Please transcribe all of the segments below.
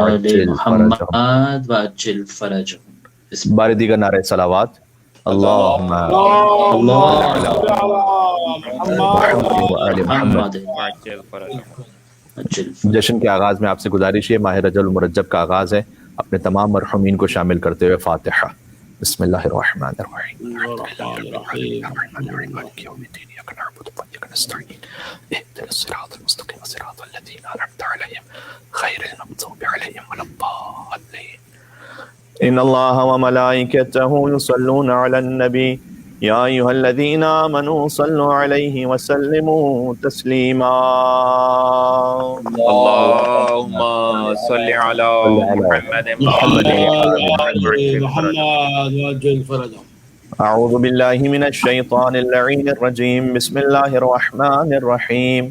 آل وعجل فرجهم. محمد وعجل فرجهم. بسم بار دیگر نعرہ صلوات. اللہم اللهم اللہ صل على محمد وآل محمد. محمد وعجل فرجهم. جشن کے آغاز میں آپ سے گزارش ہے، ماہ رجب المرجب کا آغاز ہے، اپنے تمام مرحومین کو شامل کرتے ہوئے فاتحہ. بسم اللہ الرحمن الرحیم. الرحمن الرحیم مالک یوم الدین، ایاک نعبد وایاک نستعین، اهدنا الصراط المستقیم صراط الذین انعمت علیہم غیر المغضوب علیہم ولا الضالین. ان اللہ وملائکتہ یصلون علی النبی یا ایھا الذین آمنوا صلوا علیہ وسلموا تسلیما. اللهم صل على محمد محمد وعجل فرجهم. اعوذ باللہ من الشیطان اللعین الرجیم. بسم اللہ الرحمن الرحیم.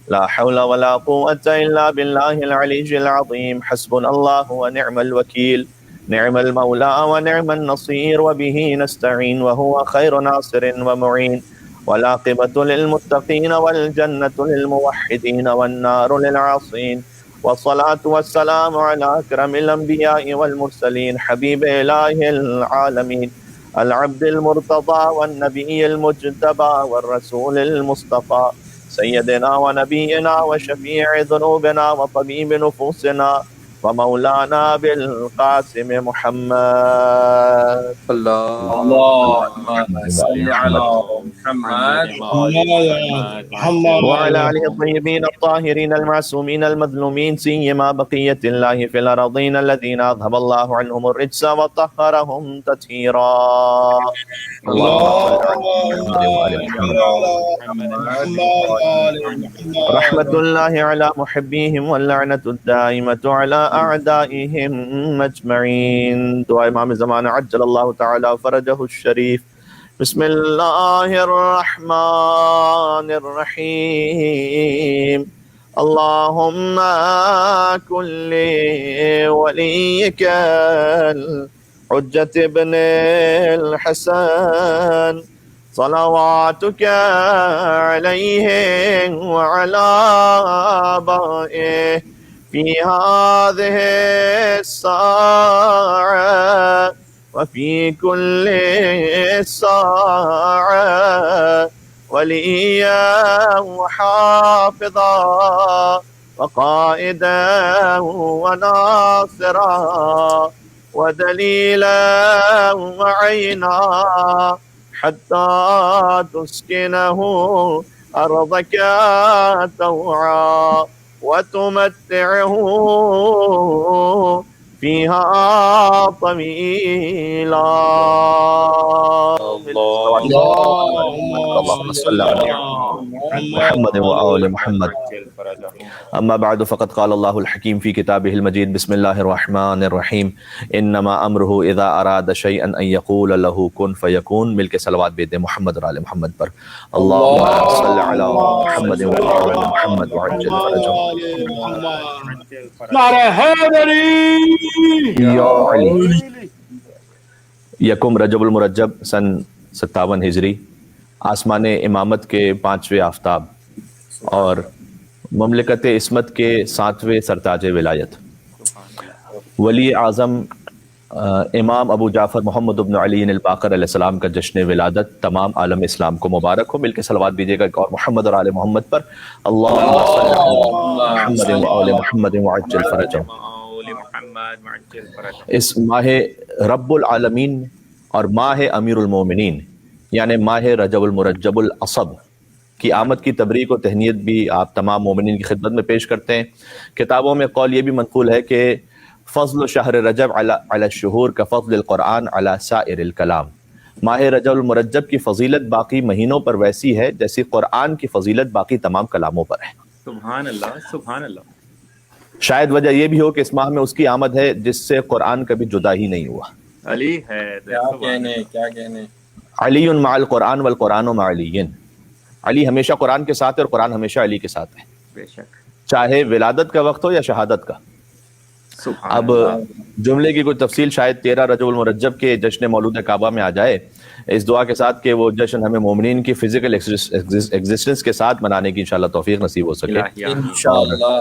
لا حول ولا قوة الا باللہ العلی العظیم. حسبنا اللہ ونعم الوکیل، نعم المولى ونعم النصير وبه نستعين وهو خير ناصر ومعين، والعاقبة للمتقين والجنة للموحدين والنار للعاصين، والصلاة والسلام على أكرم الأنبياء والمرسلين حبيب إله العالمين العبد المرتضى والنبي المجتبى والرسول المصطفى سيدنا ونبينا وشفيع ذنوبنا وطبيب نفوسنا ومولانا بالقاسم محمد. اللهم صل على محمد وعلى آله الطيبين الطاهرين المعصومين المظلومين، سيما بقية الله في الأرضين الذين أذهب الله عنهم الرجس وطهرهم تطهيرا. رحمة الله على محبيهم واللعنة الدائمة على أعدائهم مجمعين. دعاء امام زمان عجل الله تعالى فرجه الشريف. بسم الله الرحمن الرحيم. اللهم كن لوليك الحجة ابن الحسن صلواتك عليه وعلى آبائه في هذه الساعة وفي كل ساعة وليا وحافظا وقائدا وناصرا ودليلا وعينا حتى تسكنه أرضك طوعا وتمتعه فيها طويلا. اللهم صل على محمد وآل محمد. اما بعد فقد قال الله الحكيم في كتابه المجيد. بسم الله الرحمن الرحيم. انما امره اذا اراد شيئا ان يقول له كن فيكون. مل کے صلوات بھیج دیں محمد اور آل محمد پر. اللهم صل على محمد وآل محمد وعجل فرجهم. نعرہ حیدری یا علی. یکم رجب المرجب سن 57 ہجری، آسمان امامت کے 5ویں آفتاب اور مملکت عصمت کے 7ویں سرتاج ولایت، ولی اعظم امام ابو جعفر محمد بن علی الباقر علیہ السلام کا جشن ولادت تمام عالم اسلام کو مبارک ہو. مل کے صلوات دیجیے گا اور محمد اور آل محمد پر. اللہم صل علی محمد وآل محمد وعجل فرجهم. اس ماہ رب العالمین اور ماہ امیر المومنین یعنی ماہ رجب المرجب الاصب کی آمد کی تبریک و تہنیت بھی آپ تمام مومنین کی خدمت میں پیش کرتے ہیں. کتابوں میں قول یہ بھی منقول ہے کہ فضل شہر رجب علی الشہور کا فضل القرآن علی سائر الکلام. ماہ رجب المرجب کی فضیلت باقی مہینوں پر ویسی ہے جیسی قرآن کی فضیلت باقی تمام کلاموں پر ہے. سبحان اللہ سبحان اللہ. شاید وجہ یہ بھی ہو کہ اس ماہ میں اس کی آمد ہے جس سے قرآن کبھی جدا ہی نہیں ہوا. علی ہے کیا کہنے علی مع القرآن والقرآن مع علی. علی ہمیشہ قرآن کے ساتھ ہے اور قرآن ہمیشہ علی کے ساتھ ہے، بے شک، چاہے ولادت کا وقت ہو یا شہادت کا. اب جملے کی کوئی تفصیل شاید 13 رجب المرجب کے جشن مولود کعبہ میں آ جائے، اس دعا کے ساتھ کہ وہ جشن ہمیں مومنین کی فزیکل ایگزسٹنس کے ساتھ منانے کی انشاءاللہ توفیق نصیب ہو سکے. انشاءاللہ.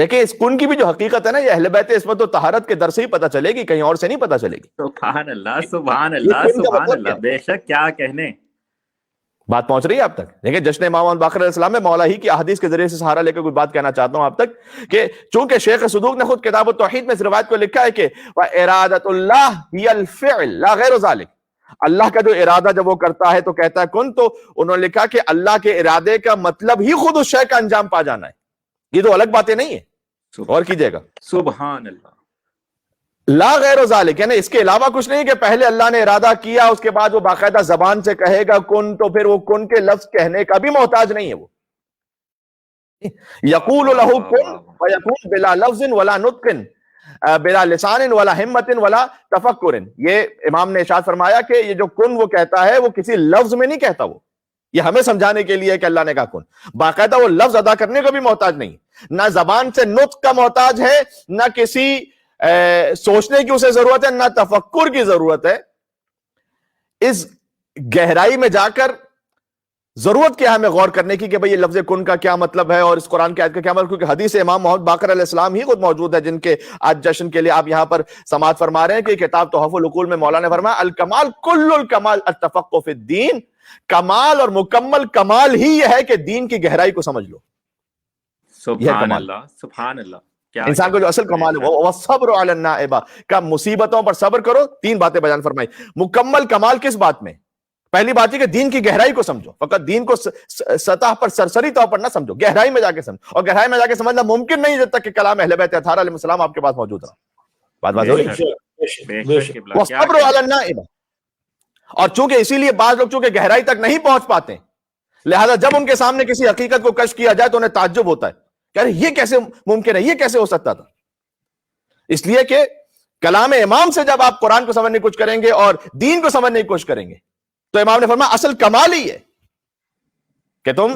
دیکھیں اس کن کی بھی جو حقیقت ہے نا یہ اہل بیت عصمت و طہارت کے در سے ہی پتہ چلے گی، کہیں اور سے نہیں پتہ چلے گی. سبحان اللہ سبحان اللہ یہ کن کا سبحان مطلب اللہ، کیا؟ بے شک کیا کہنے. بات پہنچ رہی ہے آپ تک؟ دیکھیں جشن امام محمد باقر علیہ السلام میں مولا ہی کی احادیث کے ذریعے سے سہارا لے کر کوئی بات کہنا چاہتا ہوں آپ تک کہ چونکہ شیخ صدوق نے خود کتاب التوحید میں اس روایت کو لکھا ہے کہ وَإِرَادَةُ اللَّهِ هِيَ الْفِعْلِ لَا غَيْرُ ذَلِكَ، اللہ کا جو ارادہ جب وہ کرتا ہے تو کہتا ہے کن، تو انہوں نے لکھا کہ اللہ کے ارادے کا مطلب ہی خود اس شے کا انجام پا جانا ہے. یہ تو الگ باتیں نہیں ہیں، اور کیجئے گا. سبحان اللہ. لا غیر ذالک، یعنی اس کے علاوہ کچھ نہیں کہ پہلے اللہ نے ارادہ کیا اس کے بعد وہ باقاعدہ زبان سے کہے گا کن، تو پھر وہ کن کے لفظ کہنے کا بھی محتاج نہیں ہے. وہ یقول لہ کن فیکون بلا لفظ ولا نطق بلا لسان ولا ہمت ولا تفکر. یہ امام نے ارشاد فرمایا کہ یہ جو کن وہ کہتا ہے وہ کسی لفظ میں نہیں کہتا، وہ یہ ہمیں سمجھانے کے لیے کہ اللہ نے کہا کن. باقاعدہ وہ لفظ ادا کرنے کا بھی محتاج نہیں، نہ زبان سے نطق کا محتاج ہے، نہ کسی سوچنے کی اسے ضرورت ہے، نہ تفکر کی ضرورت ہے. اس گہرائی میں جا کر ضرورت کیا ہے ہمیں غور کرنے کی کہ بھئی یہ لفظ کن کا کیا مطلب ہے اور اس قرآن کی آیت کا کیا مطلب، کیونکہ حدیث امام محمد باقر علیہ السلام ہی خود موجود ہے جن کے آج جشن کے لیے آپ یہاں پر سماعت فرما رہے ہیں کہ کتاب تحف العقول میں مولانا نے فرمایا الکمال کل الکمال التفقہ فی الدین، کمال اور مکمل کمال ہی یہ ہے کہ دین کی گہرائی کو سمجھ لو. سبحان اللہ سبحان اللہ. انسان کو جو اصل کمال ہے وہ صبر علی النائبہ کا، مصیبتوں پر صبر کرو. تین باتیں بیان فرمائی. مکمل کمال کس بات میں؟ پہلی بات ہے کہ دین کی گہرائی کو سمجھو، فقط دین کو سطح پر سرسری طور پر نہ سمجھو، گہرائی میں جا کے سمجھو. اور گہرائی میں جا کے سمجھنا ممکن نہیں جب تک کہ کلام اہل بیت اطہار علیہ السلام آپ کے پاس موجود رہا. بات ہو رہی ہے؟ والصبر علی النائبہ. اور چونکہ اسی لیے بعض لوگ چونکہ گہرائی تک نہیں پہنچ پاتے، لہذا جب ان کے سامنے کسی حقیقت کو کشف کیا جائے تو انہیں تعجب ہوتا ہے کہ یہ کیسے ممکن ہے، یہ کیسے ہو سکتا تھا. اس لیے کہ کلام امام سے جب آپ قرآن کو سمجھنے کی کوشش کریں گے اور دین کو سمجھنے کی کوشش کریں گے تو امام نے فرمایا اصل کمال ہی ہے کہ تم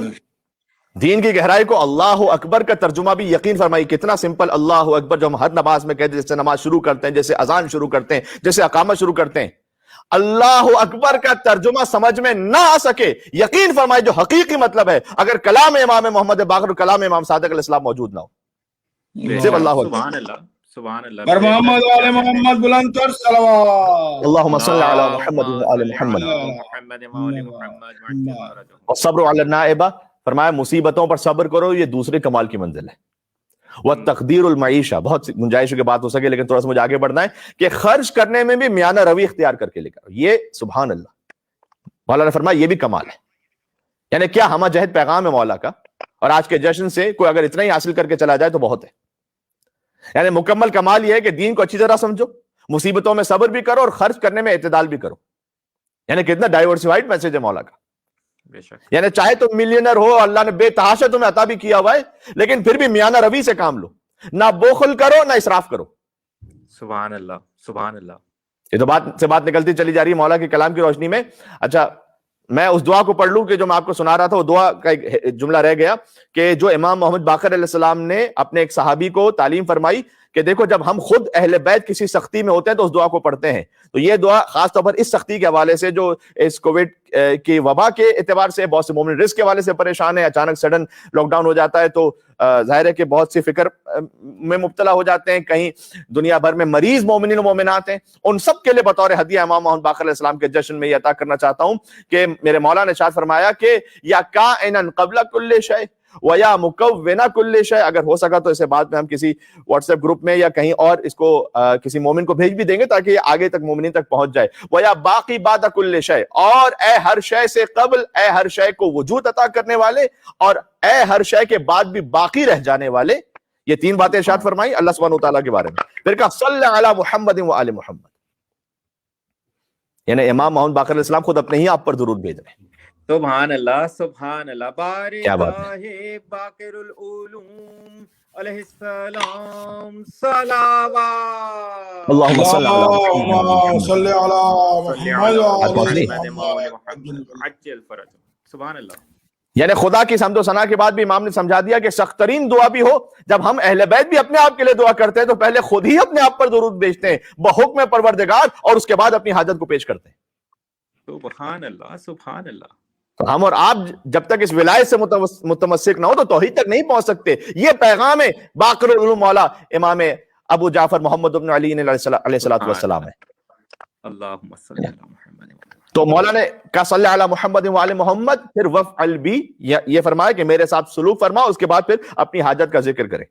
دین کی گہرائی کو. اللہ اکبر کا ترجمہ بھی یقین فرمائی کتنا سمپل اللہ اکبر جو ہم ہر نماز میں کہتے ہیں، جیسے نماز شروع کرتے ہیں، جیسے اذان شروع کرتے ہیں، جیسے اقامت شروع کرتے ہیں. اللہ اکبر کا ترجمہ سمجھ میں نہ آ سکے، یقین فرمائے جو حقیقی مطلب ہے اگر کلام امام محمد باقر اور کلام امام صادق علیہ السلام موجود نہ ہو. صرف اللہ اکبر. سبحان اللہ سبحان اللہ. بر محمد آل محمد بلند تر صلوات. اللہم صل علی محمد وآل محمد. اور صبر علی النائبہ فرمایا مصیبتوں پر صبر کرو، یہ دوسرے کمال کی منزل ہے. وَتَقْدِيرُ الْمَعِيشَةِ، بہت گنجائشوں کی بات ہو سکے لیکن تھوڑا سا مجھے آگے بڑھنا ہے کہ خرچ کرنے میں بھی میانہ روی اختیار کر کے لے کر. یہ سبحان اللہ مولا نے فرمایا یہ بھی کمال ہے. یعنی کیا ہمہ جہد پیغام ہے مولا کا، اور آج کے جشن سے کوئی اگر اتنا ہی حاصل کر کے چلا جائے تو بہت ہے. یعنی مکمل کمال یہ ہے کہ دین کو اچھی طرح سمجھو، مصیبتوں میں صبر بھی کرو اور خرچ کرنے میں اعتدال بھی کرو. یعنی کتنا ڈائیورسفائڈ میسج ہے مولا کا. یعنی چاہے تم ملینر ہو، اللہ نے بے تحاشا تمہیں عطا بھی کیا ہوا ہے، لیکن پھر بھی میانہ روی سے کام لو، نہ بخل کرو نہ اسراف کرو. سبحان اللہ سبحان اللہ. یہ تو بات سے بات نکلتی چلی جا رہی ہے مولا کے کلام کی روشنی میں. اچھا میں اس دعا کو پڑھ لوں کہ جو میں آپ کو سنا رہا تھا، وہ دعا کا ایک جملہ رہ گیا کہ جو امام محمد باقر علیہ السلام نے اپنے ایک صحابی کو تعلیم فرمائی کہ دیکھو جب ہم خود اہل بیت کسی سختی میں ہوتے ہیں تو اس دعا کو پڑھتے ہیں. تو یہ دعا خاص طور پر اس سختی کے حوالے سے جو اس کووڈ کی وبا کے اعتبار سے بہت سے مومن رزق کے حوالے سے پریشان ہیں، اچانک سڈن لاک ڈاؤن ہو جاتا ہے تو ظاہر ہے کہ بہت سی فکر میں مبتلا ہو جاتے ہیں، کہیں دنیا بھر میں مریض مومنین و مومنات ہیں. ان سب کے لیے بطور ہدیہ امام محمد باقر علیہ السلام کے جشن میں یہ عطا کرنا چاہتا ہوں کہ میرے مولا نے ارشاد فرمایا کہ یا کائنا قبل کل شیء وَيَا مُكَوِّنَ كُلِّ شَيْءٍ. اگر ہو سکا تو اسے بعد میں ہم کسی واٹس ایپ گروپ میں یا کہیں اور اس کو کسی مومن کو بھیج بھی دیں گے تاکہ یہ آگے تک مومنین تک پہنچ جائے. وَيَا بَاقِي بَعْدَ كُلِّ شَيْءٍ، اور اے ہر شے سے قبل، اے ہر شے کو وجود عطا کرنے والے، اور اے ہر شے کے بعد بھی باقی رہ جانے والے. یہ تین باتیں ارشاد فرمائی اللہ سبحانہ وتعالیٰ کے بارے میں. پھر کہا صلی علی محمد وآل محمد، یعنی امام محمد باقر علیہ السلام خود اپنے ہی آپ پر درود بھیج رہے ہیں. سبحان اللہ سبحان اللہ. کیا بات بارگاہ باقر العلوم علیہ السلام صلوات. اللہم صل علی اللہم صل علی محمد عجل فرج. سبحان اللہ. یعنی خدا کی حمد و ثنا کے بعد بھی امام نے سمجھا دیا کہ سخت ترین دعا بھی ہو، جب ہم اہل بیت بھی اپنے آپ کے لیے دعا کرتے ہیں تو پہلے خود ہی اپنے آپ پر درود بھیجتے ہیں بحکم پروردگار، اور اس کے بعد اپنی حاجت کو پیش کرتے ہیں. سبحان اللہ سبحان اللہ. تو ہم اور آپ جب تک اس ولایت سے متمسک نہ ہو تو توحید تک نہیں پہنچ سکتے. یہ پیغام باقر العلوم مولا امام ابو جعفر محمد بن علی علیہ الصلوۃ والسلام ہے. اللہم صلی علی محمد. تو مولا نے کہا صلی علی محمد و علی محمد, پھر وفعل بی, یہ فرمایا کہ میرے ساتھ سلوک فرما, اس کے بعد پھر اپنی حاجت کا ذکر کرے.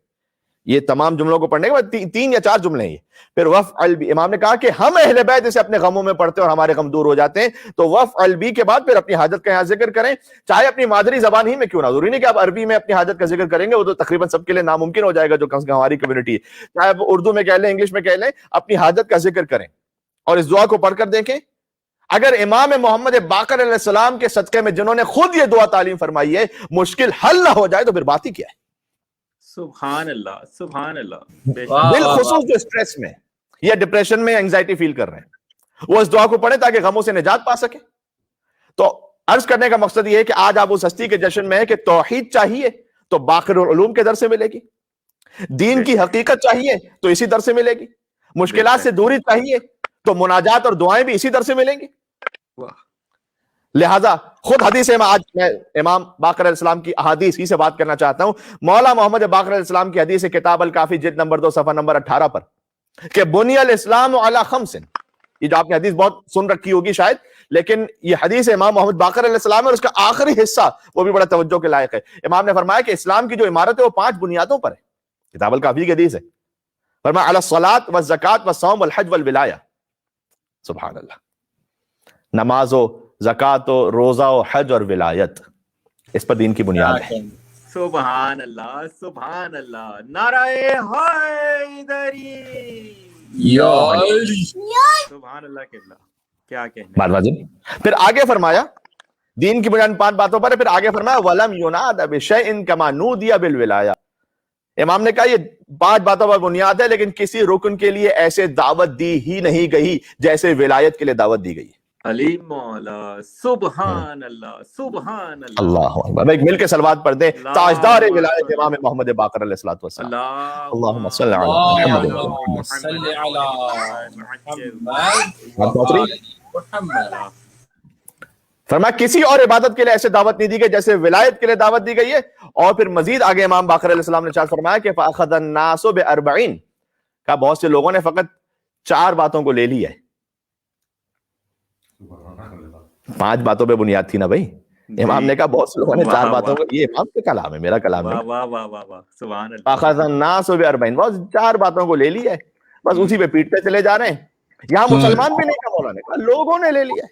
یہ تمام جملوں کو پڑھنے کے بعد 3 یا 4 جملے ہیں. پھر وفعل بی, امام نے کہا کہ ہم اہل بیت اسے اپنے غموں میں پڑھتے ہیں اور ہمارے غم دور ہو جاتے ہیں, تو وفعل بی کے بعد پھر اپنی حاجت کا یہاں ذکر کریں, چاہے اپنی مادری زبان ہی میں کیوں نہ. ضروری نہیں کہ آپ عربی میں اپنی حاجت کا ذکر کریں گے, وہ تو تقریباً سب کے لیے ناممکن ہو جائے گا جو کم سے کم ہماری کمیونٹی ہے. چاہے آپ اردو میں کہہ لیں, انگلش میں کہہ لیں, اپنی حاجت کا ذکر کریں اور اس دعا کو پڑھ کر دیکھیں. اگر امام محمد باقر علیہ السلام کے صدقے میں جنہوں نے خود یہ دعا تعلیم فرمائی ہے مشکل حل نہ ہو جائے تو پھر بات ہی کیا ہے. سبحان اللہ, سبحان اللہ. بالخصوص جو اسٹریس میں یا ڈپریشن میں انگزائٹی فیل کر رہے ہیں, وہ اس دعا کو پڑھیں تاکہ غموں سے نجات پا سکیں. تو عرض کرنے کا مقصد یہ ہے کہ آج آپ اس ہستی کے جشن میں ہے کہ توحید چاہیے تو باقر العلوم کے در سے ملے گی, دین کی حقیقت چاہیے تو اسی در سے ملے گی, مشکلات سے دوری چاہیے تو مناجات اور دعائیں بھی اسی در سے ملیں گی. لہذا خود حدیث میں آج میں امام باقر علیہ السلام کی احادیث ہی سے بات کرنا چاہتا ہوں. مولا محمد باقر علیہ السلام کی حدیث کتاب الکافی جلد نمبر 2 صفحہ نمبر 18 پر کہ بنی الاسلام علی 5. یہ جو آپ نے حدیث بہت سن رکھی ہوگی شاید, لیکن یہ حدیث امام محمد باقر علیہ السلام ہے اور اس کا آخری حصہ وہ بھی بڑا توجہ کے لائق ہے. امام نے فرمایا کہ اسلام کی جو عمارت ہے وہ 5 بنیادوں پر ہے. کتاب الکافی کی حدیث ہے. فرمایا علی الصلاۃ والزکات والصوم والحج والولایہ. سبحان اللہ. نماز و زکات و روزہ و حج اور ولایت, اس پر دین کی بنیاد ہے. سبحان اللہ, سبحان اللہ. نعرہ حیدری, یا علی. سبحان اللہ. قبلہ کیا کہنے. بات واضح. پھر آگے فرمایا دین کی بنیاد 5 باتوں پر ہے. پھر آگے فرمایا ولم یناد بشیء کما نودی بالولایہ. امام نے کہا یہ 5 باتوں پر بنیاد ہے, لیکن کسی رکن کے لیے ایسے دعوت دی ہی نہیں گئی جیسے ولایت کے لیے دعوت دی گئی. علی مولا. سبحان اللہ, سبحان اللہ. اللہ اکبر. ایک مل کے صلوات پڑھ دیں. تاجدار ولایت امام محمد باقر علیہ الصلوۃ والسلام. اللہم صلی علی محمد. صلی علی محمد. فرمایا کسی اور عبادت کے لیے ایسے دعوت نہیں دی گئی جیسے ولایت کے لیے دعوت دی گئی ہے. اور پھر مزید آگے امام باقر علیہ السلام نے ارشاد فرمایا کہ فاخذ الناس ب40. کہا بہت سے لوگوں نے فقط 4 باتوں کو لے لیا ہے. 5 باتوں پہ بنیاد تھی نا بھائی. امام نے کہا بہت سے لوگوں نے 4 باتوں کو, یہ امام کا کلام ہے, میرا کلام ہے. واہ واہ واہ واہ. سبحان اللہ. فاخذ الناس ب40. بہت 4 باتوں کو لے لیا ہے, بس اسی پہ پیٹتے چلے جا رہے ہیں. یہاں مسلمان بھی نہیں کہا, مولا نے کہا لوگوں نے لے لیا ہے.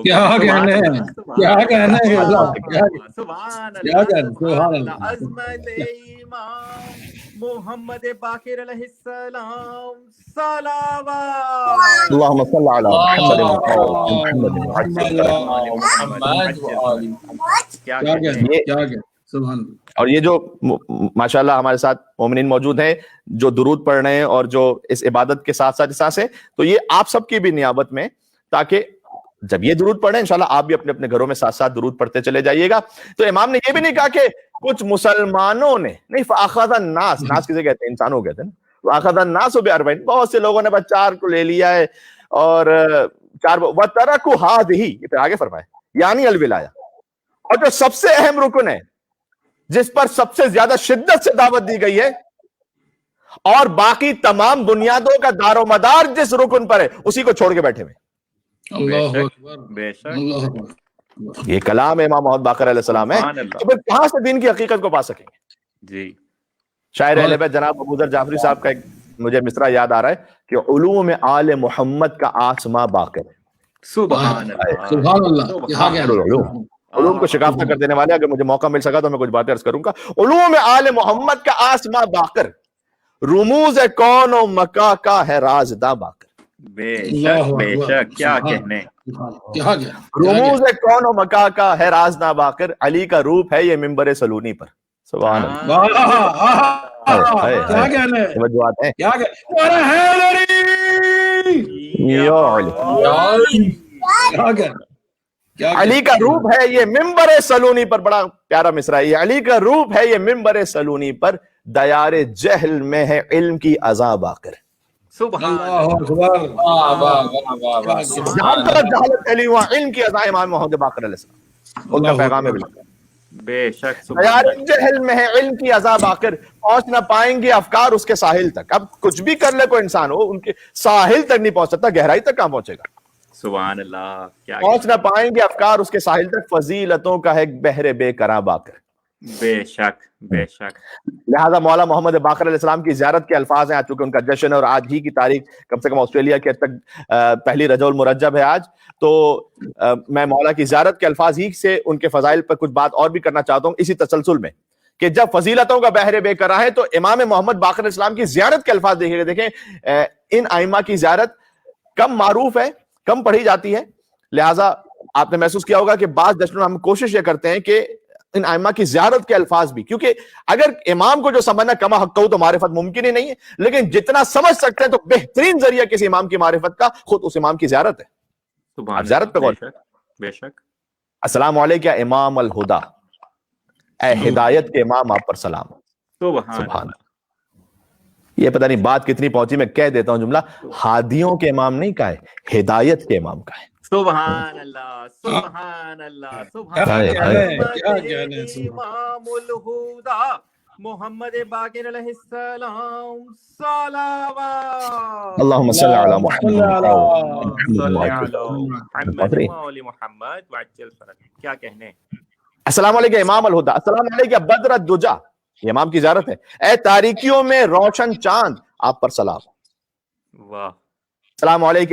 کیا کہنے ہیں, کیا کہنے ہیں. سبحان اللہ. عظمت امام محمد باقر علیہ السلام. صلوات. اللہم صلی علی محمد. اور یہ جو ماشاءاللہ ہمارے ساتھ مومنین موجود ہیں جو درود پڑھ رہے ہیں اور جو اس عبادت کے ساتھ ساتھ ہیں, تو یہ آپ سب کی بھی نیابت میں, تاکہ جب یہ درود پڑھیں انشاءاللہ آپ بھی اپنے اپنے گھروں میں ساتھ ساتھ درود پڑھتے چلے جائیے گا. تو امام نے یہ بھی نہیں کہا کہ کچھ مسلمانوں نے, نہیں, فاخذ الناس, ناس کسے کہتے ہیں, انسانوں کہتے ہیں نا. فاخذ الناس ب40. بہت سے لوگوں نے بس 4 کو لے لیا ہے اور 4 وترکوا هذه. یہ پھر آگے فرمائے یعنی الولایہ. اور جو سب سے اہم رکن ہے جس پر سب سے زیادہ شدت سے دعوت دی گئی ہے اور باقی تمام بنیادوں کا دار و مدار جس رکن پر ہے اسی کو چھوڑ کے بیٹھے ہوئے. بے شک. یہ کلام امام محمد باقر علیہ السلام ہے. تو پھر کہاں سے دین کی حقیقت کو پا سکیں گے. جی. شاعر اہل بیت جناب ابو ذر جعفری صاحب کا ایک مجھے مصرع یاد آ رہا ہے کہ علوم آل محمد کا آسماں باقر ہے. سبحان اللہ. سبحان اللہ. علوم کو شکافتہ کر دینے والے, اگر مجھے موقع مل سکا تو میں کچھ باتیں عرض کروں گا. علوم آل محمد کا آسماں باقر, رموز کون و مکا کا ہے رازداں باقر. بے شک, بے شک. کیا کہنے. رموز کون و مکا کا ہے رازداں باقر. علی کا روپ ہے یہ منبر سلونی پر. سبحان اللہ. کیا کہنے ہیں, کیا کہنے. علی کا روپ ہے یہ منبر سلونی پر. بڑا پیارا مصرع ہے یہ. علی کا روپ ہے یہ منبر سلونی پر, دیار جہل میں ہے علم کی عزا باقر. سبحان جہاں طرف جہالت پھیلی ہوا علم کی عزا امام محمد باقر علیہ السلام. ان کا پیغام ہے بالکل. بے شک یار جہل میں ہے علم کی عذاب آخر پہنچ نہ پائیں گے افکار اس کے ساحل تک. اب کچھ بھی کر لے کوئی انسان ہو ان کے ساحل تک نہیں پہنچ سکتا, گہرائی تک کہاں پہنچے گا. سبحان اللہ. کیا پہنچ نہ پائیں گے افکار اس کے ساحل تک, فضیلتوں کا ہے بحر بے کراں باقر. بے شک بے شک. لہذا مولا محمد باقر علیہ السلام کی زیارت کے الفاظ ہیں, چونکہ ان کا جشن ہے اور آج ہی کی تاریخ کم سے کم آسٹریلیا کے تک پہلی رجب المرجب ہے آج, تو میں مولا کی زیارت کے الفاظ ہی سے ان کے فضائل پر کچھ بات اور بھی کرنا چاہتا ہوں اسی تسلسل میں, کہ جب فضیلتوں کا بحر بے کراں ہے تو امام محمد باقر علیہ السلام کی زیارت کے الفاظ دیکھیں. دیکھیں ان ائمہ کی زیارت کم معروف ہے, کم پڑھی جاتی ہے, لہٰذا آپ نے محسوس کیا ہوگا کہ بعض جشنوں میں ہم کوشش یہ کرتے ہیں کہ ان ائمہ کی زیارت کے الفاظ بھی, کیونکہ اگر امام کو جو سمجھنا کما حق ہو تو معرفت ممکن ہی نہیں ہے, لیکن جتنا سمجھ سکتے ہیں تو بہترین ذریعہ کسی امام کی معرفت کا خود اس امام کی زیارت ہے. آپ زیارت پہ غور کریں. بے شک. السلام علیکم یا امام الہدا, اے ہدایت کے امام آپ پر سلام. سبحان. یہ پتہ نہیں بات کتنی پہنچی, میں کہہ دیتا ہوں جملہ, ہادیوں کے امام نہیں کہا ہے, ہدایت کے امام کا ہے. سبحان اللہ سبحان اللہ سبحان امام الہدا محمد باقر علیہ السلام صلوات. اللہم صلی علی محمد محمد وعجل فرج. کیا کہنے. السلام علیکم امام الہدا, السلام علیکم بدر الدجا, یہ امام کی زیارت ہے. اے تاریکیوں میں روشن چاند آپ پر سلام. واہ. السلام علیکم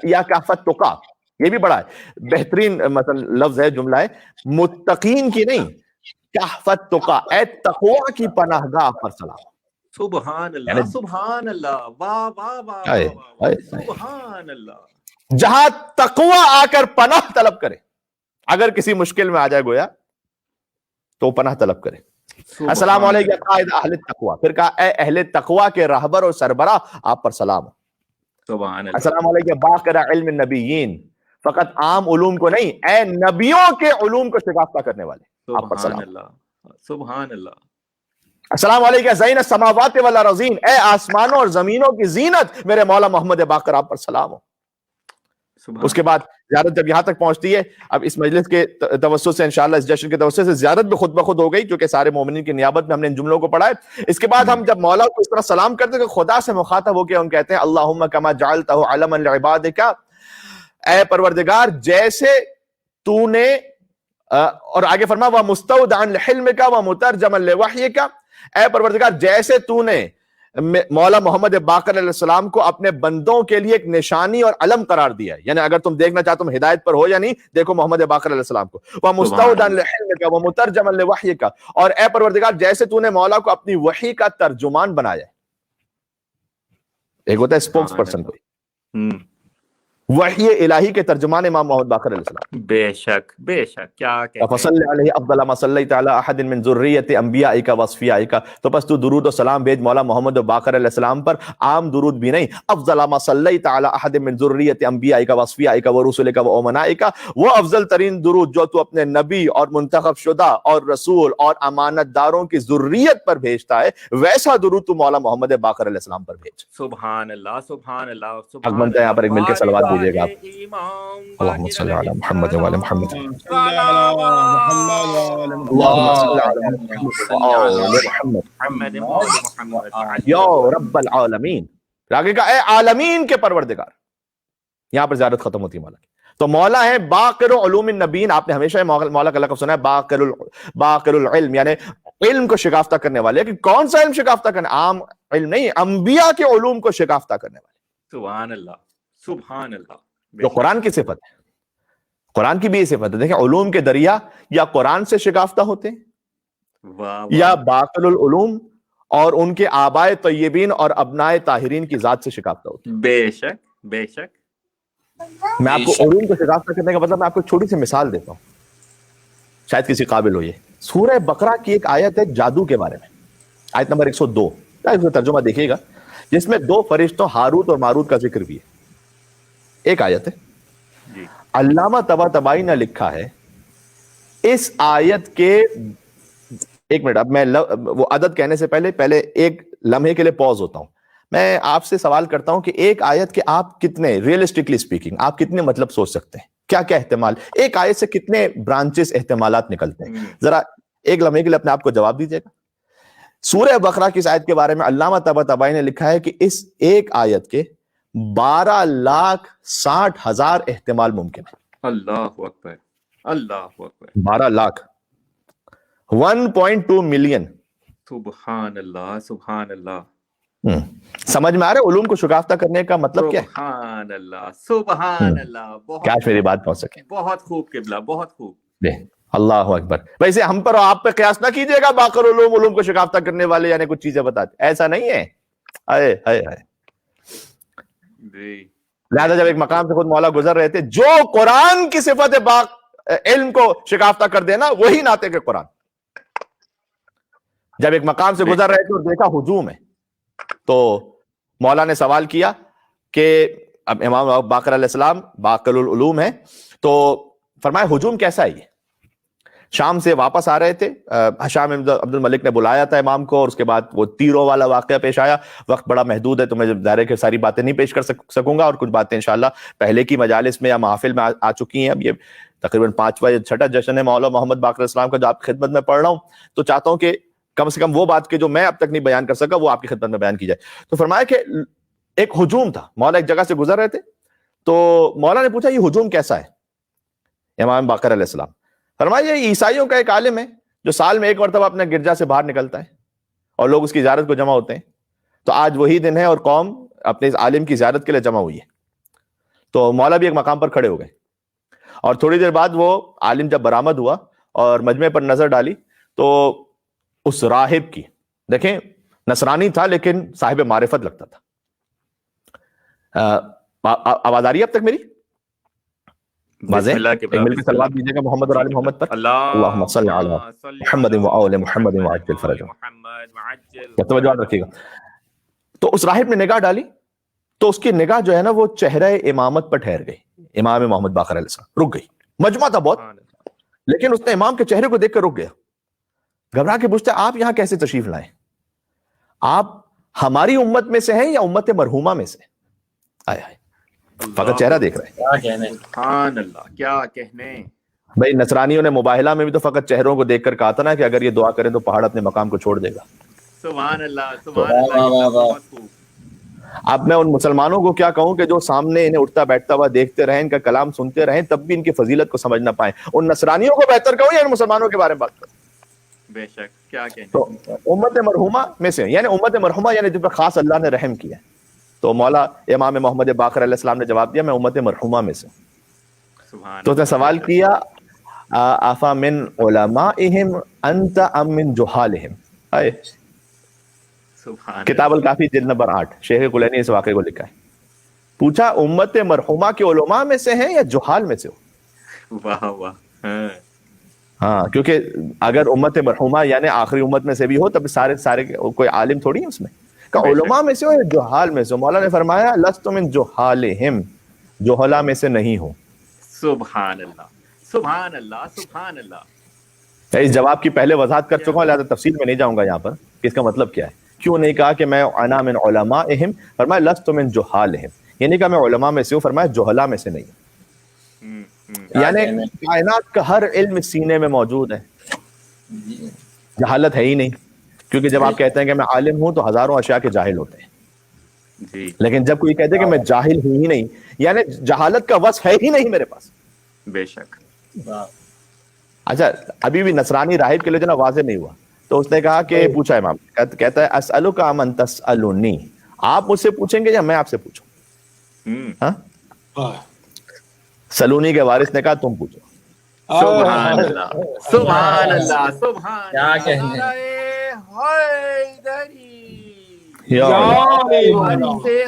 یا کہفت تقا, یہ بھی بڑا ہے, بہترین مثلا لفظ ہے, جملہ ہے, متقین کی نہیں, کہفت تقا, اے تقوی کی پناہ گاہ پر سلام. سبحان اللہ سبحان اللہ. واہ واہ واہ. سبحان اللہ. جہاں تقوی آ کر پناہ طلب کرے, اگر کسی مشکل میں آ جائے گویا تو پناہ طلب کرے. السلام علیکم قائد اہل التقوی, پھر کہا اے اہل تقوی کے راہبر اور سربراہ آپ پر سلام. سبحان اللہ. السلام علیکم باقر علم النبیین, فقط عام علوم کو نہیں, اے نبیوں کے علوم کو شکافتہ کرنے والے آپ پر سلام. سبحان اللہ. السلام علیکم زین السماوات والارضین, اے آسمانوں اور زمینوں کی زینت میرے مولا محمد باقر آپ پر سلام ہو. اس کے بعد زیارت جب یہاں تک پہنچتی ہے, اب اس مجلس کے توسط سے انشاءاللہ اس جشن کے توسط سے زیارت بھی خود بخود ہو گئی, کیونکہ سارے مومنین کی نیابت میں ہم نے ان جملوں کو پڑھا ہے. اس کے بعد ہم جب مولا کو اس طرح سلام کرتے ہیں کہ خدا سے مخاطب ہو کے ہم کہتے ہیں اللہم کما جعلتہ علما لعبادک, اے پروردگار جیسے تو نے, اور آگے فرما ومستودعا لحلمک ومترجما لوحیک, اے پروردگار جیسے تو نے مولا محمد باقر علیہ السلام کو اپنے بندوں کے لیے ایک نشانی اور علم قرار دیا ہے. یعنی اگر تم دیکھنا چاہتے تم ہدایت پر ہو یا نہیں, دیکھو محمد باقر علیہ السلام کو. وَمُسْتَوْدًا لِحِلْمِكَ وَمُتَرْجَمًا لِوَحْيِكَ, اور اے پروردگار جیسے تو نے مولا کو اپنی وحی کا ترجمان بنایا ہے. ایک ہوتا ہے اسپوکس پرسن کو, وحی الہی کے ترجمان امام محمد باقر علیہ السلام. بے شک بے شک. کیا کہتے فصلی علیہ افضل ما صلیت علی احد من ذریۃ انبیائک واصفیائک, تو بس تو درود و سلام بھیج مولا محمد باقر علیہ السلام پر, عام درود بھی نہیں, افضل ما صلیت علی احد من ذریۃ انبیائک واصفیائک ورسلک وامنائک, وہ افضل ترین درود جو تو اپنے نبی اور منتخب شدہ اور رسول اور امانت داروں کی ذریت پر بھیجتا ہے, ویسا درود تو مولا محمد باقر علیہ السلام پر بھیج. سبحان اللہ سبحان اللہ. حق بنتا ہے یہاں پر ایک مل کے صلوات دیجیے گا آپ. اللہم صلی علی محمد وعلی محمد, اللہم صلی علی محمد یا رب العالمین. آگے کہا اے عالمین کے پروردگار. یہاں پر زیارت ختم ہوتی ہے مولا کی. تو مولا ہے باقر علوم النبیین, آپ نے ہمیشہ مولا کا لقب سنا ہے باقر العلم, یعنی علم کو شکافتہ کرنے والے. کہ کون سا علم شکافتہ کرنے, عام علم نہیں, انبیاء کے علوم کو شکافتہ کرنے والے. سبحان اللہ سبحان اللہ. جو قرآن کی صفت ہے, قرآن کی بھی یہ صفت ہے. دیکھیں علوم کے دریا یا قرآن سے شکافتہ ہوتے ہیں یا باقر العلوم اور ان کے آبائے طیبین اور ابنائے طاہرین کی ذات سے شکافتہ ہوتے ہیں. بے شک بے شک. میں آپ کو علوم کو شکافتہ کرنے کا مطلب میں آپ کو ایک چھوٹی سی مثال دیتا ہوں, شاید کسی قابل ہو. یہ سورہ بقرہ کی ایک آیت ہے جادو کے بارے میں, آیت نمبر 102, اس کا ترجمہ دیکھیے گا, جس میں دو فرشتوں ہاروت اور ماروت کا ذکر بھی ہے. ایک آیت ہے, علامہ طباطبائی نے لکھا ہے اس آیت کے, ایک منٹ, اب میں وہ عدد کہنے سے پہلے ایک لمحے کے لیے پوز ہوتا ہوں. میں آپ سے سوال کرتا ہوں کہ ایک آیت کے آپ کتنے, ریئلسٹکلی اسپیکنگ, آپ کتنے مطلب سوچ سکتے ہیں, کیا کیا احتمال, ایک آیت سے کتنے برانچز احتمالات نکلتے ہیں, ذرا ایک لمحے کے لیے اپنے آپ کو جواب دیجیے گا. سورہ بقرہ کی اس آیت کے بارے میں علامہ طباطبائی نے لکھا ہے کہ اس ایک آیت کے 12,60,000 احتمال ممکن ہے. اللہ اکبر, اللہ اکبر, 12 لاکھ 1.2 ملین. سبحان اللہ, سبحان اللہ. سمجھ میں آ رہا ہے علوم کو شکافتہ کرنے کا مطلب کیا ہے؟ سبحان اللہ, سبحان اللہ. بہت کیا میری بات پہنچ سکے؟ بہت خوب قبلہ, بہت خوب. اللہ اکبر. ویسے ہم پر اور آپ پہ قیاس نہ کیجئے گا, باقر علوم کو شکافتہ کرنے والے یعنی کچھ چیزیں بتاتے, ایسا نہیں ہے. لہذا جب ایک مقام سے خود مولا گزر رہے تھے, جو قرآن کی صفت علم کو شکافتہ کر دینا وہی ناطق قرآن. جب ایک مقام سے گزر رہے تھے اور دیکھا ہجوم ہے, تو مولا نے سوال کیا کہ اب امام باقر علیہ السلام باقر العلوم ہے, تو فرمایا ہجوم کیسا ہے؟ شام سے واپس آ رہے تھے, حشام عبد الملک نے بلایا تھا امام کو, اور اس کے بعد وہ تیروں والا واقعہ پیش آیا. وقت بڑا محدود ہے تو میں ظاہر ہے کہ ساری باتیں نہیں پیش کر سکوں گا, اور کچھ باتیں انشاءاللہ پہلے کی مجالس میں یا محافل میں آ چکی ہیں. اب یہ تقریباً 5واں یا 6واں جشن ہے مولا محمد باقر علیہ السلام کا جو آپ کی خدمت میں پڑھ رہا ہوں, تو چاہتا ہوں کہ کم سے کم وہ بات کہ جو میں اب تک نہیں بیان کر سکا وہ آپ کی خدمت میں بیان کی جائے. تو فرمایا کہ ایک ہجوم تھا, مولا ایک جگہ سے گزر رہے تھے, تو مولا نے پوچھا یہ ہجوم کیسا ہے امام باقر علیہ السلام؟ فرمایا یہ عیسائیوں کا ایک عالم ہے جو سال میں ایک مرتبہ اپنے گرجا سے باہر نکلتا ہے اور لوگ اس کی زیارت کو جمع ہوتے ہیں. تو آج وہی دن ہے اور قوم اپنے اس عالم کی زیارت کے لیے جمع ہوئی ہے. تو مولا بھی ایک مقام پر کھڑے ہو گئے, اور تھوڑی دیر بعد وہ عالم جب برآمد ہوا اور مجمع پر نظر ڈالی, تو اس راہب کی, دیکھیں نصرانی تھا لیکن صاحب معرفت لگتا تھا. آواز آ رہی ہے اب تک میری؟ واضح؟ مل کے صلوات دیجیے گا محمد اور آل محمد پر. اللہم صلی علی محمد و آل محمد وعجل فرجہم. توجہ رکھیے گا. تو اس راہب نے نگاہ ڈالی, تو اس کی نگاہ جو ہے نا وہ چہرہ امامت پر ٹھہر گئی. امام محمد باقر علیہ السلام رک گئی. مجمع تھا بہت, لیکن اس نے امام کے چہرے کو دیکھ کر رک گیا. گھبرا کے پوچھتا آپ یہاں کیسے تشریف لائیں؟ آپ ہماری امت میں سے ہیں یا امت مرحومہ میں سے؟ آئے آئے فقط چہرہ دیکھ رہے ہیں. سبحان اللہ, کیا کہنے. بھائی نصرانیوں نے مباہلہ میں بھی تو فقط چہروں کو دیکھ کر کہا تھا نا کہ اگر یہ دعا کریں تو پہاڑ اپنے مقام کو چھوڑ دے گا. سبحان اللہ, سبحان اللہ, بہت خوب. اب میں ان مسلمانوں کو کیا کہوں کہ جو سامنے انہیں اٹھتا بیٹھتا ہوا دیکھتے رہیں, ان کا کلام سنتے رہیں, تب بھی ان کی فضیلت کو سمجھ نہ پائیں. ان نصرانیوں کو بہتر کہوں یا ان مسلمانوں کے بارے میں بات کروں؟ بے شک, کیا کہنے. تو امت مرحومہ میں سے, یعنی امت مرحومہ یعنی جن پر خاص اللہ نے رحم کیا. تو مولا امام محمد باقر علیہ السلام نے جواب دیا میں امت مرحومہ میں سے. تو اس نے سوال کیا آفا من علمائہم انت ام من جہالہم. کتاب الکافی جلد نمبر 8 شیخ کلینی اس واقعے کو لکھا ہے. پوچھا امت مرحومہ کے علماء میں سے ہیں یا جہال میں سے ہو؟ واہ واہ. ہاں, کیونکہ اگر امت مرحومہ یعنی آخری امت میں سے بھی ہو تب سارے کوئی عالم تھوڑی ہے اس میں. کہ علماء میں سے ہو یا جہال میں سے. مولا نے فرمایا لست من جہالہم, جہلا میں سے نہیں ہو. سبحان اللہ, سبحان اللہ, سبحان اللہ. اس جواب کی پہلے وضاحت کر چکا ہوں, لہذا تفصیل میں نہیں جاؤں گا یہاں پر کہ اس کا مطلب کیا ہے. کیوں نہیں کہا کہ میں انا من علمائہم, فرمایا لست من جہالہم, یہ نہیں کہا میں علماء میں سے ہوں, فرمایا جہلا میں سے نہیں. یعنی کائنات کا ہر علم سینے میں موجود ہے, جہالت ہے ہی نہیں. کیونکہ جب آپ کہتے ہیں کہ میں عالم ہوں تو ہزاروں اشیاء کے جاہل ہوتے ہیں, لیکن جب کوئی کہتے ہیں کہ میں جاہل ہوں ہی نہیں, یعنی جہالت کا وصف ہے ہی نہیں میرے پاس. بے شک. اچھا, ابھی بھی نصرانی راہب کے لیے جو نا واضح نہیں ہوا, تو اس نے کہا کہ پوچھا امام, کہتا ہے اسألک من تسألنی, آپ مجھ سے پوچھیں گے یا میں آپ سے پوچھوں؟ سلونی کے وارث نے کہا تم پوچھو. سبحان اللہ, سبحان اللہ, سبحان. کیا کہنے.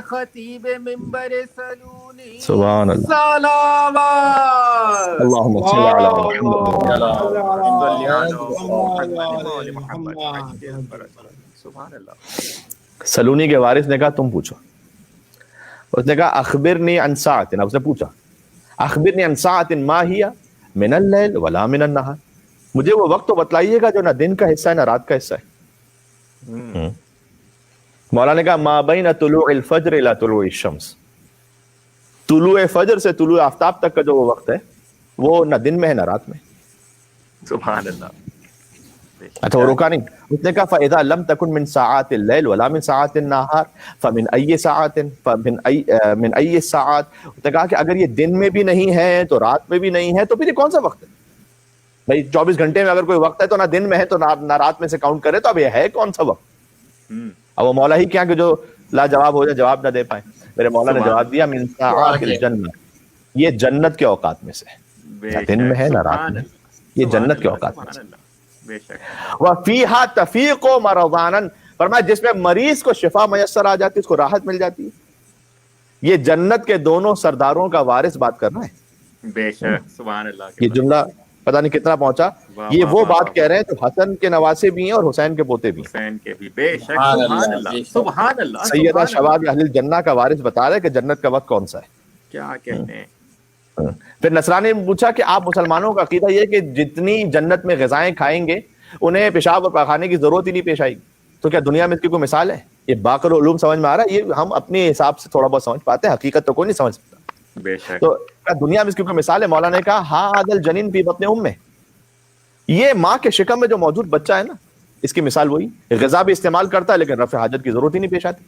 خطیب منبر سلونی سبحان اللہ. صلوات. اللہم صلی علی محمد. سبحان اللہ. سلونی کے وارث نے کہا تم پوچھو. اس نے کہا اخبرنی عن ساعۃ, اس نے پوچھا اخبرنی عن ساعۃ ما ہی من اللیل ولا من النہار, مجھے وہ وقت تو بتلائیے گا جو نہ دن کا حصہ ہے نہ رات کا حصہ ہے. مولا نے کہا ما بین طلوع الفجر الى طلوع الشمس, طلوع فجر سے طلوع آفتاب تک کا جو وہ وقت ہے وہ نہ دن میں ہے نہ رات میں. سبحان اللہ. اچھا وہ روکا نہیں, اس نے کہا فَإِذَا لَمْ تَكُنْ مِنْ سَاعَاتِ اللَّيْلِ وَلَا مِنْ سَاعَاتِ النَّهَارِ فَمِنْ أَيِّ سَاعَةٍ مِنْ أَيِّ السَّاعَاتِ. اس نے کہا کہ اگر یہ دن میں بھی نہیں ہے تو رات میں بھی نہیں ہے تو پھر یہ کون سا وقت ہے بھائی؟ 24 گھنٹے میں اگر کوئی وقت ہے تو نہ دن میں ہے تو نہ رات میں سے کاؤنٹ کرے, تو اب یہ ہے کون سا وقت؟ اب وہ مولا ہی کیا کہ جو لاجواب ہو جائے, جواب نہ دے پائیں. میرے مولا نے جواب دیا من ساعات الجنہ, یہ جنت کے اوقات میں سے ہے, نہ دن میں ہے نہ رات میں, یہ جنت کے اوقات میں سے. وَفِيهَا تَفِيقُ مَرَضَانًا, فرمایا جس میں مریض کو شفا میسر آ جاتی, اس کو راحت مل جاتی ہے. یہ جنت کے دونوں سرداروں کا وارث بات کر رہا ہے. بے شک سبحان اللہ. یہ جملہ پتہ نہیں کتنا پہنچا. یہ وہ بات کہہ رہے ہیں جو حسن کے نواسے بھی ہیں اور حسین کے پوتے بھی ہیں. حسین کے بھی. بے شک سبحان اللہ سبحان اللہ. سیدہ شباب اہل الجنہ کا وارث بتا رہے کہ جنت کا وقت کون سا ہے. کیا کہتے ہیں. پھر نصرانی نے پوچھا کہ آپ مسلمانوں کا عقیدہ یہ کہ جتنی جنت میں غذائیں کھائیں گے انہیں پیشاب اور پاخانے کی ضرورت ہی نہیں پیش آئے گی, تو کیا دنیا میں اس کی کوئی مثال ہے؟ یہ باقر علوم سمجھ میں آ رہا ہے, یہ ہم اپنے حساب سے تھوڑا بہت سمجھ پاتے ہیں, حقیقت تو کوئی نہیں سمجھ سکتا. بے شک. تو کیا دنیا میں اس کی کوئی مثال ہے؟ مولانا نے کہا ہاں عادل جنین فی بطن ام میں, یہ ماں کے شکم میں جو موجود بچہ ہے نا, اس کی مثال وہی. غذا بھی استعمال کرتا ہے لیکن رفع حاجت کی ضرورت ہی نہیں پیش آتی.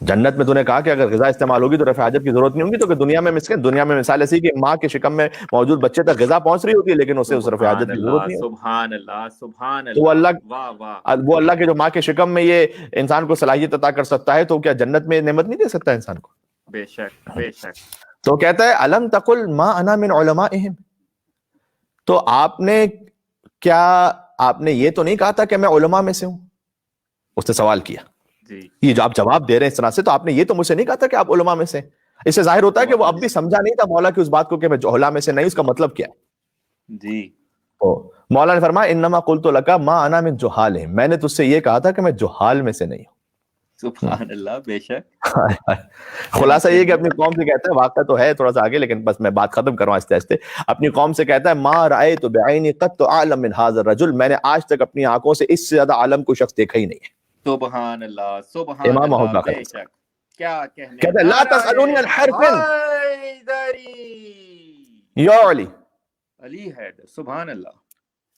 جنت میں تو نے کہا کہ اگر غذا استعمال ہوگی تو رفع حاجت کی ضرورت نہیں ہوگی. تو کہ دنیا میں مثال ایسی کہ ماں کے شکم میں موجود بچے تک غذا پہنچ رہی ہوتی ہے لیکن اسے اس رفع حاجت کی ضرورت نہیں ہوتی. سبحان اللہ سبحان تو اللہ. وہ اللہ کے جو ماں کے شکم میں یہ انسان کو صلاحیت عطا کر سکتا ہے, تو کیا جنت میں نعمت نہیں دے سکتا انسان کو؟ بے شک بے شک. تو کہتا ہے الم تقل ما انا من علمائہم, تو آپ نے یہ تو نہیں کہا تھا کہ میں علماء میں سے ہوں؟ اس نے سوال کیا. یہ جو آپ جواب دے رہے ہیں اس طرح سے, تو آپ نے یہ تو مجھ سے نہیں کہا تھا کہ آپ علماء میں سے. اس سے ظاہر ہوتا ہے کہ وہ اب بھی سمجھا نہیں تھا مولا کی اس بات کو کہ میں جہلا میں سے نہیں, اس کا مطلب کیا ہے. جی مولا نے فرمایا انما قلت لک ما انا من جہال, میں نے تجھ سے یہ کہا تھا کہ میں جہال میں سے نہیں ہوں. سبحان اللہ. بے شک. خلاصہ یہ کہ اپنی قوم سے کہتا ہے, واقعہ تو ہے تھوڑا سا آگے لیکن بس میں بات ختم کروں آہستہ آہستہ. اپنی قوم سے کہتا ہے ما رأیت بعینی قط اعلم من ھذا الرجل, میں نے آج تک اپنی آنکھوں سے اس سے زیادہ عالم کوئی شخص دیکھا ہی نہیں ہے. سبحان اللہ سبحان امام اللہ. محمد بے شک. کیا کہنے. کہتا ہے لا تسألونی عن حرف یا علی, علی حیدر. سبحان اللہ.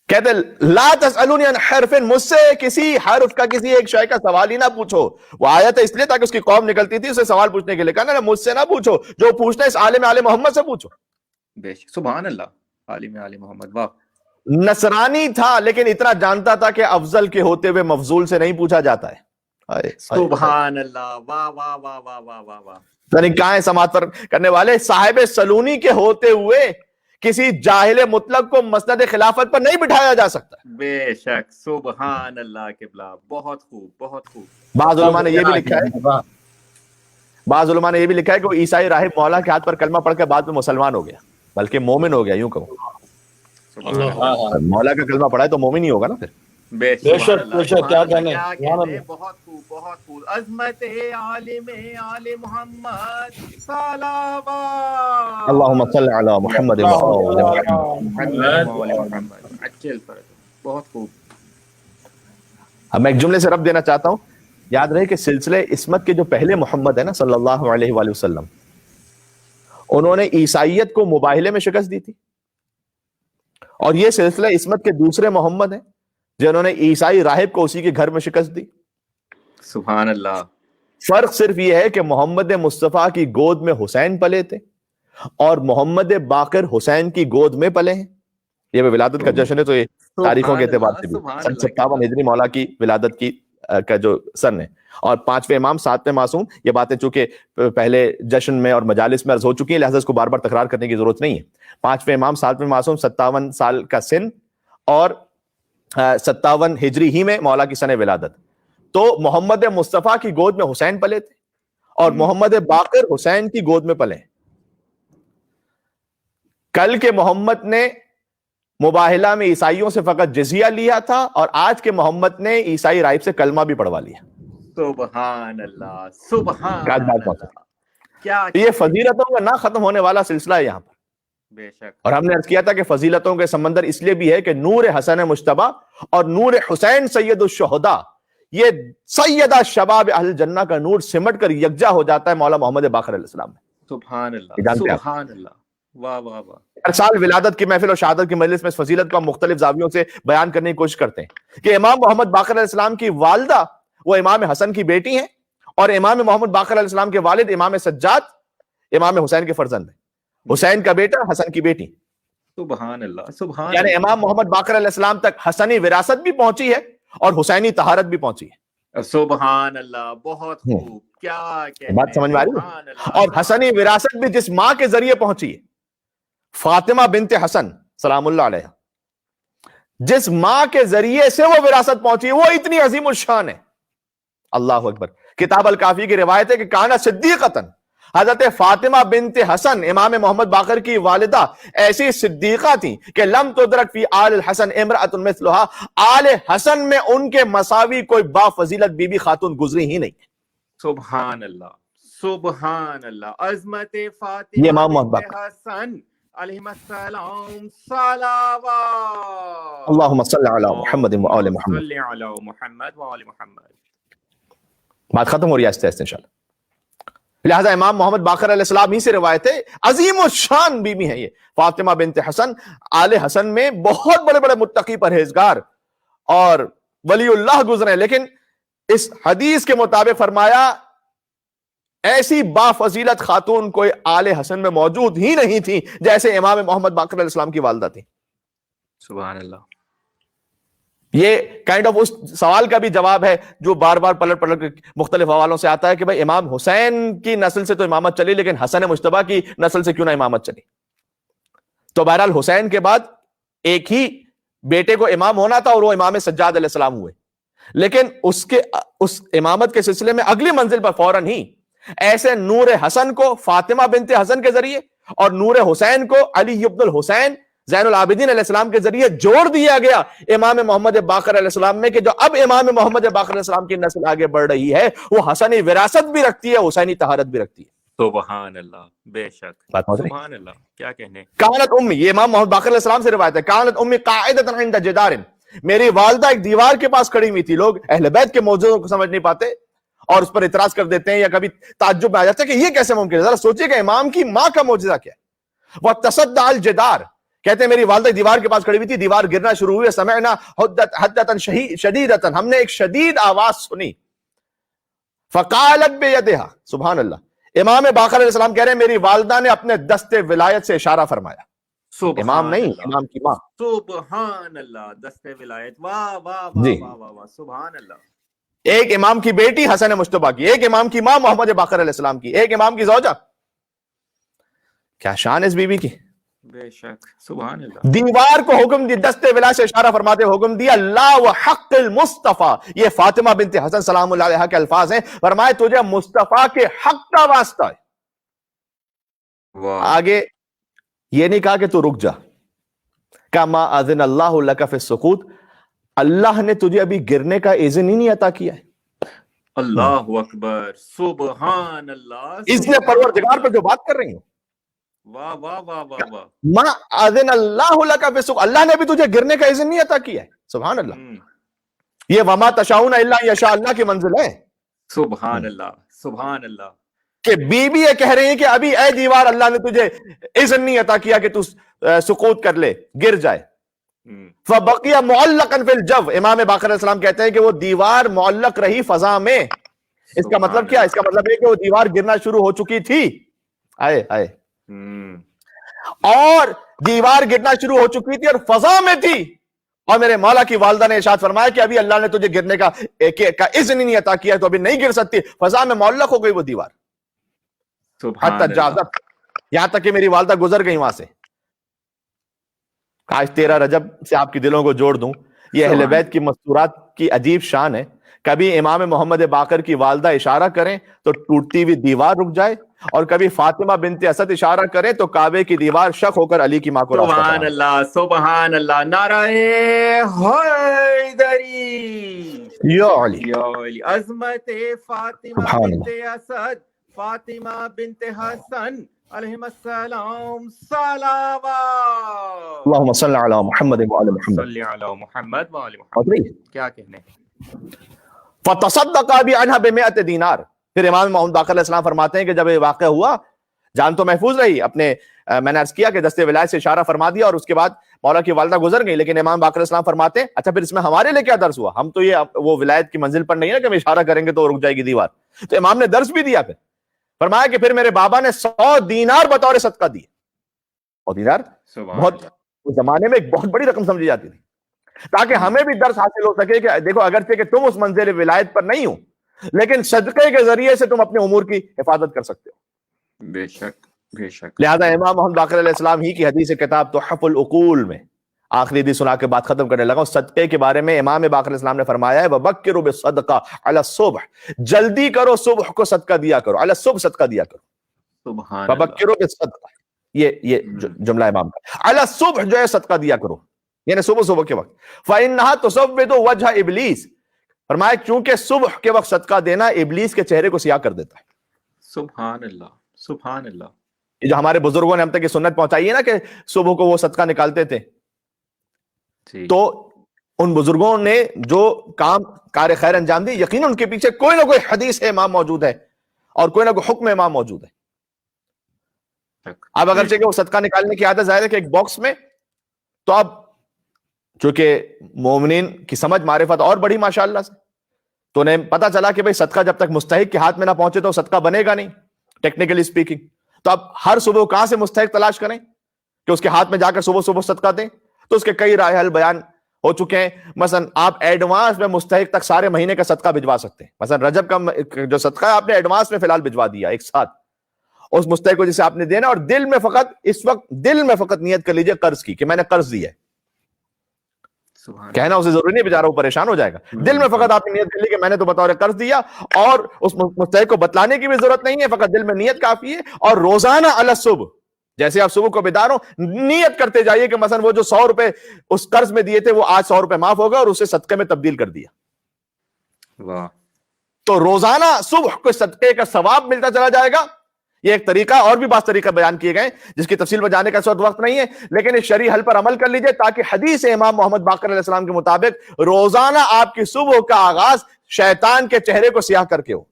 کہتے لا تسألونی عن حرف, مجھ سے کسی حرف کا کسی ایک شے کا سوال ہی نہ پوچھو. وہ آیا تھا اس لیے تاکہ اس کی قوم نکلتی تھی اسے سوال پوچھنے کے لیے, کہا نا مجھ سے نہ پوچھو, جو پوچھنا ہے اس عالم آل محمد سے پوچھو. بے شک. سبحان اللہ. عالم آل محمد. واہ. نصرانی تھا لیکن اتنا جانتا تھا کہ افضل کے ہوتے ہوئے مفضول سے نہیں پوچھا جاتا ہے. سبحان اللہ. واہ واہ واہ واہ واہ واہ واہ. یعنی کہاں ہے سماعت پر کرنے والے, صاحب سلونی کے ہوتے ہوئے کسی جاہل مطلق کو مسند خلافت پر نہیں بٹھایا جا سکتا. بے شک. سبحان اللہ کے بلا. بہت خوب بہت خوب. بعض علماء نے یہ بھی لکھا ہے کہ وہ عیسائی راہب مولا کے ہاتھ پر کلمہ پڑھ کے بعد میں مسلمان ہو گیا, بلکہ مومن ہو گیا یوں کہوں. مولا کا کلمہ پڑھا ہے تو مومن ہی ہوگا نا پھر. بے شک کیا کہنے. بہت خوب بہت خوب. عظمت عالم آل محمد صلوات. اللہم صلی علی محمد. بہت خوب. اب میں ایک جملے سے رب دینا چاہتا ہوں. یاد رہے کہ سلسلہ عصمت کے جو پہلے محمد ہے نا صلی اللہ علیہ وآلہ وسلم, انہوں نے عیسائیت کو مباہلے میں شکست دی تھی, اور یہ سلسلہ عصمت کے دوسرے محمد ہیں جنہوں نے عیسائی راہب کو اسی کے گھر میں شکست دی. سبحان اللہ. فرق صرف یہ ہے کہ محمد مصطفیٰ کی گود میں حسین پلے تھے اور محمد باقر حسین کی گود میں پلے ہیں. یہ ولادت کا جشن ہے تو یہ تاریخوں کے اعتبار سے بھی 57 ہجری مولا کی ولادت کی کا جو سن ہے, اور 5ویں امام 7ویں معصوم. یہ باتیں چونکہ پہلے جشن میں اور مجالس میں عرض ہو چکی ہیں لہذا اس کو بار بار تکرار کرنے کی ضرورت نہیں ہے. 5ویں امام 7ویں معصوم 57 سال کا سن اور 57 ہجری ہی میں مولا کی سن ولادت. تو محمد مصطفیٰ کی گود میں حسین پلے تھے اور محمد باقر حسین کی گود میں پلے. کل کے محمد نے مباہلہ میں عیسائیوں سے فقط جزیہ لیا تھا اور آج کے محمد نے عیسائی راہب سے کلمہ بھی پڑھوا لیا. سبحان اللہ سبحان اللہ. کیا یہ فضیلتوں کا نہ ختم ہونے والا سلسلہ ہے یہاں پر. بے شک. اور ہم نے عرض کیا تھا کہ فضیلتوں کے سمندر اس لیے بھی ہے کہ نور حسن مجتبی اور نور حسین سید الشہداء, یہ سیدہ شباب اہل جنہ کا نور سمٹ کر یکجا ہو جاتا ہے مولا محمد باقر علیہ السلام میں. سبحان اللہ سبحان اللہ. واہ واہ واہ. ہر سال ولادت کی محفل اور شہادت کی مجلس میں اس فضیلت کو ہم مختلف زاویوں سے بیان کرنے کی کوشش کرتے ہیں کہ امام محمد باقر علیہ السلام کی والدہ وہ امام حسن کی بیٹی ہیں اور امام محمد باقر علیہ السلام کے والد امام سجاد امام حسین کے فرزند ہیں. حسین کا بیٹا حسن کی بیٹی. سبحان اللہ سبحان یعنی اللہ. امام محمد باقر علیہ السلام تک حسنی وراثت بھی پہنچی ہے اور حسینی طہارت بھی پہنچی ہے. سبحان اللہ. بہت خوب. کیا کہنے. بات سمجھ میں آ رہی ہے؟ سبحان اللہ. اور حسنی وراثت بھی جس ماں کے ذریعے پہنچی ہے فاطمہ بنت حسن سلام اللہ علیہ, جس ماں کے ذریعے سے وہ وراثت پہنچی ہے وہ اتنی عظیم الشان ہے. اللہ اکبر. کتاب الکافی کی روایت ہے کہ کانا صدیقتن, حضرت فاطمہ بنت حسن امام محمد باقر کی والدہ ایسی صدیقہ تھیں کہ لم تدرک فی آل الحسن امرأۃ مثلھا, آل حسن میں ان کے مساوی کوئی با فضیلت بی بی خاتون گزری ہی نہیں. سبحان اللہ سبحان اللہ. عظمت فاطمہ یہ امام محمد بنت حسن علیہ السلام صلوات. اللہم صلی علی محمد و آل محمد. صلی علی محمد و آل محمد. بات ختم ہو رہی ہے آہستہ آہستہ انشاءاللہ. لہذا امام محمد باقر علیہ السلام ہی سے روایت ہے, عظیم الشان بیوی ہیں یہ فاطمہ بنت حسن. آل حسن میں بہت بڑے بڑے متقی پرہیزگار اور ولی اللہ گزرے, لیکن اس حدیث کے مطابق فرمایا ایسی با فضیلت خاتون کوئی آل حسن میں موجود ہی نہیں تھی جیسے امام محمد باقر علیہ السلام کی والدہ تھی. سبحان اللہ. یہ کائنڈ آف اس سوال کا بھی جواب ہے جو بار بار پلٹ پلٹ مختلف حوالوں سے آتا ہے کہ بھائی امام حسین کی نسل سے تو امامت چلی لیکن حسن مجتبیٰ کی نسل سے کیوں نہ امامت چلی. تو بہرحال حسین کے بعد ایک ہی بیٹے کو امام ہونا تھا اور وہ امام سجاد علیہ السلام ہوئے, لیکن اس امامت کے سلسلے میں اگلی منزل پر فوراً ہی ایسے نور حسن کو فاطمہ بنت حسن کے ذریعے اور نور حسین کو علی ابن الحسین زین العابدین علیہ السلام کے ذریعے جوڑ دیا گیا امام محمد باقر علیہ السلام میں کہ جو اب امام محمد باقر علیہ السلام کی نسل آگے بڑھ رہی ہے وہ حسنی وراثت بھی رکھتی ہے, حسینی طہارت بھی رکھتی ہے. سبحان اللہ. بے شک. سبحان اللہ. کیا کہنے. کانت امی, یہ امام محمد باقر علیہ السلام سے روایت ہے, کانت امی قاعدۃ عند جدار, میری والدہ ایک دیوار کے پاس کھڑی ہوئی تھی. لوگ اہل بیت کے معجزوں کو سمجھ نہیں پاتے اور اس پر اعتراض کر دیتے ہیں یا کبھی تعجب میں آ جاتا ہے کہ یہ کیسے ممکن ہے. ذرا سوچئے کہ امام کی ماں کا معجزہ کیا ہے. وتصدع الجدار, کہتے ہیں میری والدہ دیوار کے پاس کھڑی ہوئی تھی, دیوار گرنا شروع ہوئی, سمعنا حدۃ شدیدۃ, ہم نے ایک شدید آواز سنی. فقالت بیدہا, سبحان اللہ, امام باقر علیہ السلام کہہ رہے ہیں میری والدہ نے اپنے دست ولایت سے اشارہ فرمایا. امام نہیں, امام کی ماں. سبحان اللہ. دست ولایت. واہ واہ واہ واہ واہ. سبحان اللہ. ایک امام کی بیٹی حسن مجتبیٰ کی, ایک امام کی ماں محمد باقر علیہ السلام کی, ایک امام کی زوجہ. کیا شان اس بی بی کی. بے شک. سبحان اللہ. دیوار کو حکم دی, دست ولایت سے اشارہ فرماتے حکم دیا, لا وحق المصطفیٰ, یہ فاطمہ بنت حسن سلام اللہ علیہ کے الفاظ ہیں, فرمائے تجھے مصطفیٰ کے حق کا واسطہ ہے. آگے یہ نہیں کہا کہ تو رک جا, کما اذن اللہ لک فی السقوط, اللہ نے تجھے ابھی گرنے کا اذن ہی نہیں عطا کیا ہے. اللہ اکبر. سبحان اللہ. اس لیے پروردگار پہ جو بات کر رہی ہوں, واہ واہ واہ واہ واہ. ما اذن اللہ لک فی السقوط, اللہ نے بھی تجھے گرنے کا اذن نہیں عطا کیا ہے. سبحان اللہ. یہ وما تشاؤون الا ان یشاء اللہ کی منزل ہے. سبحان اللہ. سبحان اللہ. کہ بی بی یہ کہہ رہی ہیں کہ ابھی اے دیوار اللہ نے تجھے اذن نہیں عطا کیا کہ تو سقوط کر لے, گر جائے. فبقی معلقا فی الجو, امام باقر علیہ السلام کہتے ہیں کہ وہ دیوار معلق رہی فضا میں. اس کا مطلب کیا؟ اس کا مطلب ہے کہ وہ دیوار گرنا شروع ہو چکی تھی. آئے آئے. اور دیوار گرنا شروع ہو چکی تھی اور فضا میں تھی, اور میرے مولا کی والدہ نے ارشاد فرمایا کہ ابھی اللہ نے تجھے گرنے کا اذن ہی نہیں عطا کیا, تو ابھی نہیں گر سکتی. فضا میں معلق ہو گئی وہ دیوار. حتی جازت, یہاں تک کہ میری والدہ گزر گئی وہاں سے. آج 13 رجب سے آپ کے دلوں کو جوڑ دوں, یہ اہل بیت کی مستورات کی عجیب شان ہے. کبھی امام محمد باقر کی والدہ اشارہ کریں تو ٹوٹتی ہوئی دیوار رک جائے, اور کبھی فاطمہ بنت اسد اشارہ کریں تو کعبے کی دیوار شق ہو کر علی کی ماں کو راستہ سبحان فرمائے. اللہ. سبحان اللہ. نعرہ حیدری. یا علی. یا علی. عظمت فاطمہ بنت اسد, فاطمہ بنت حسن علیہ السلام صلوات. اللہم صلی علی محمد و آل محمد. صلی علی محمد و آل محمد. کیا کہنے. فتصدق عنہا ب100 دینار. پھر امام محمد باقر علیہ السلام فرماتے ہیں کہ جب یہ واقعہ ہوا, جان تو محفوظ رہی, اپنے میں نے عرض کیا کہ دستے ولایت سے اشارہ فرما دیا اور اس کے بعد مولا کی والدہ گزر گئی، لیکن امام باقر علیہ السلام فرماتے ہیں اچھا پھر اس میں ہمارے لیے کیا درس ہوا؟ ہم تو یہ وہ ولایت کی منزل پر نہیں ہے نا کہ ہم اشارہ کریں گے تو رک جائے گی دیوار. تو امام نے درس بھی دیا. پھر فرمایا کہ پھر میرے بابا نے 100 دینار بطور صدقہ دیے. اور دینار بہت اس زمانے میں ایک بہت بڑی رقم سمجھی جاتی تھی، تاکہ ہمیں بھی درس حاصل ہو سکے کہ دیکھو اگرچہ کہ تم اس منزل ولایت پر نہیں ہو لیکن صدقے کے ذریعے سے تم اپنے امور کی حفاظت کر سکتے ہو. بے شک بے شک. لہذا امام محمد باقر علیہ السلام ہی کی حدیث کتاب تحف العقول میں آخری حدیث سنا کے بات ختم کرنے لگا ہوں. صدقے کے بارے میں امام باقر علیہ السلام نے فرمایا ہے وَبَكِّرُوا بِالصَّدْقَةِ عَلَى الصُّبْحِ، جلدی کرو صبح کو صدقہ دیا کرو. علی الصبح صدقہ دیا کرو. سبحان وَبَكِّرُوا بِالصَّدْقَةِ، یہ جملہ امام کا. علی الصبح جو ہے صدقہ دیا کرو، یعنی صبح کے وقت. فَإِنَّهَا تُسَوِّدُ وَجْهَ إِبْلِيسِ، فرمایا کیونکہ صبح کے وقت صدقہ دینا ابلیس کے چہرے کو سیاہ کر دیتا ہے. سبحان اللہ سبحان اللہ. یہ جو ہمارے بزرگوں نے ہم تک یہ سنت پہنچائی ہے نا کہ صبح کو وہ صدقہ نکالتے تھے، تو ان بزرگوں نے جو کام کار خیر انجام دی یقیناً ان کے پیچھے کوئی نہ کوئی حدیث امام موجود ہے اور کوئی نہ کوئی حکم امام موجود ہے. اب اگرچہ کہ وہ صدقہ نکالنے کی عادت ظاہر ہے کہ ایک باکس میں، تو اب چونکہ مومنین کی سمجھ معرفت اور بڑی ماشاءاللہ سے، تو انہیں پتا چلا کہ بھئی صدقہ جب تک مستحق کے ہاتھ میں نہ پہنچے تو صدقہ بنے گا نہیں ٹیکنیکلی اسپیکنگ. تو اب ہر صبح کہاں سے مستحق تلاش کریں کہ اس کے ہاتھ میں جا کر صبح صدقہ دیں. تو اس کے کئی رائے حل بیان ہو چکے ہیں. مثلا آپ ایڈوانس میں مستحق تک سارے مہینے کا صدقہ بھجوا سکتے ہیں. مثلا رجب کا جو صدقہ ہے آپ نے ایڈوانس میں فی الحال بھجوا دیا ایک ساتھ اس مستحق کو جسے آپ نے دینا، اور دل میں فقط اس وقت نیت کر لیجئے قرض کی کہ میں نے قرض دیا ہے. کہنا اسے ضروری نہیں، بیچارہ وہ پریشان ہو جائے گا. دل میں فقط آپ نے نیت کر لی کہ میں نے تو بطور قرض دیا، اور اس مستحق کو بتلانے کی بھی ضرورت نہیں ہے، فقط دل میں نیت کافی ہے. اور روزانہ علی الصبح جیسے آپ صبح کو بیدار ہو نیت کرتے جائیے کہ مثلا وہ جو 100 روپے اس قرض میں دیے تھے وہ آج 100 روپے معاف ہوگا اور اسے صدقے میں تبدیل کر دیا. واہ. تو روزانہ صبح کو صدقے کا ثواب ملتا چلا جائے گا. یہ ایک طریقہ، اور بھی بعض طریقہ بیان کیے گئے جس کی تفصیل میں جانے کا اس وقت نہیں ہے، لیکن اس شرعی حل پر عمل کر لیجئے تاکہ حدیث امام محمد باقر علیہ السلام کے مطابق روزانہ آپ کی صبح کا آغاز شیطان کے چہرے کو سیاہ کر کے ہو.